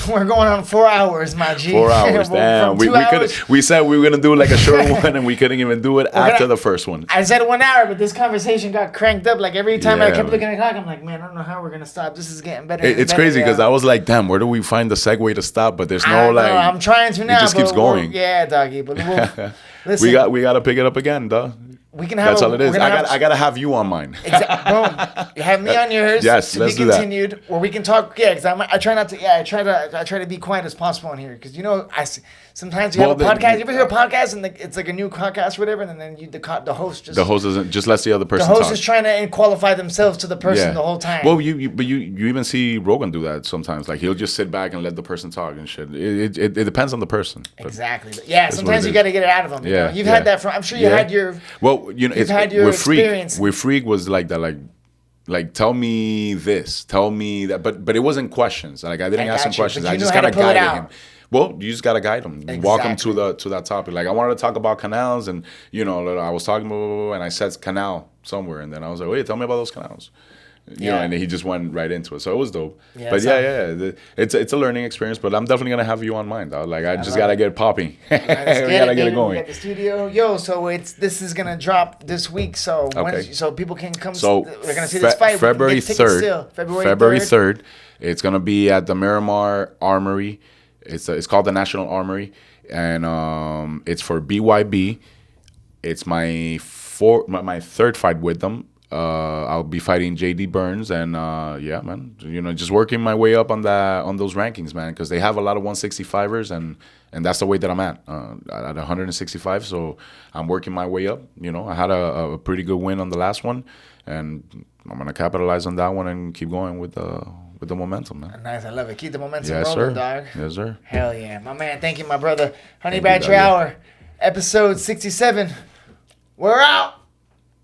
We're going on 4 hours, my G. 4 hours, damn. We said we were gonna do like a short one, and we couldn't even do it after the first one. I said 1 hour, but this conversation got cranked up. Like every time I Yeah, kept man. looking at the clock, I'm like, man, I don't know how we're gonna stop. This is getting better. It's crazy because I was like, damn, where do we find the segue to stop? But there's no like. I'm trying to now. It just keeps but going. Yeah, doggy. But listen, we gotta pick it up again, dog. we can have. That's all it is. I I gotta have you on mine. Boom. You have me on yours. Yes, to let's be do that. continued, where we can talk. Yeah, because I try not to. Yeah, I try to be quiet as possible in here, because you know sometimes you have a podcast. You ever hear a podcast and it's like a new podcast, or whatever, and then the host just The host doesn't just lets the other person the host talk. is trying to qualify themselves to the person the whole time. Well, you even see Rogan do that sometimes. Like he'll just sit back and let the person talk and shit. It depends on the person. But exactly. But yeah, what sometimes it you is. got to get it out of them. You Yeah, know? You've yeah. had that from. I'm sure you Yeah. had your. Well, you know, You've had your with Freak. experience. With Freak was like that, like tell me this, tell me that, but it wasn't questions. Like I didn't I ask got him you, questions. but I you just knew how kind to of pull it guided out. him. Well, you just gotta guide him, walk him Exactly. to that topic. Like I wanted to talk about canals, and you know, I was talking blah, blah, blah, and I said canal somewhere, and then I was like, wait, tell me about those canals. You know, and then he just went right into it. So it was dope. Yeah, but so- it's a learning experience. But I'm definitely gonna have you on mine, dog. Like I just gotta get it popping. we Let's gotta get it We going. got the studio, yo. So this is gonna drop this week. So Okay. so people can come. So we're gonna see this fight. We can February get tickets 3rd. still. February 3rd. It's gonna be at the Miramar Armory. It's called the National Armory, and it's for BYB. It's my third fight with them. I'll be fighting JD Burns, and yeah, man, just working my way up on those rankings, man, because they have a lot of 165ers, and that's the way that I'm at 165. So I'm working my way up. I had a pretty good win on the last one, and I'm gonna capitalize on that one and keep going with the momentum, man. Nice, I love it. Keep the momentum Yes, rolling, sir. dog. Yes, sir. Hell yeah, my man. Thank you, my brother. Honey Thank you, Badger Daddy. Hour, episode 67. We're out.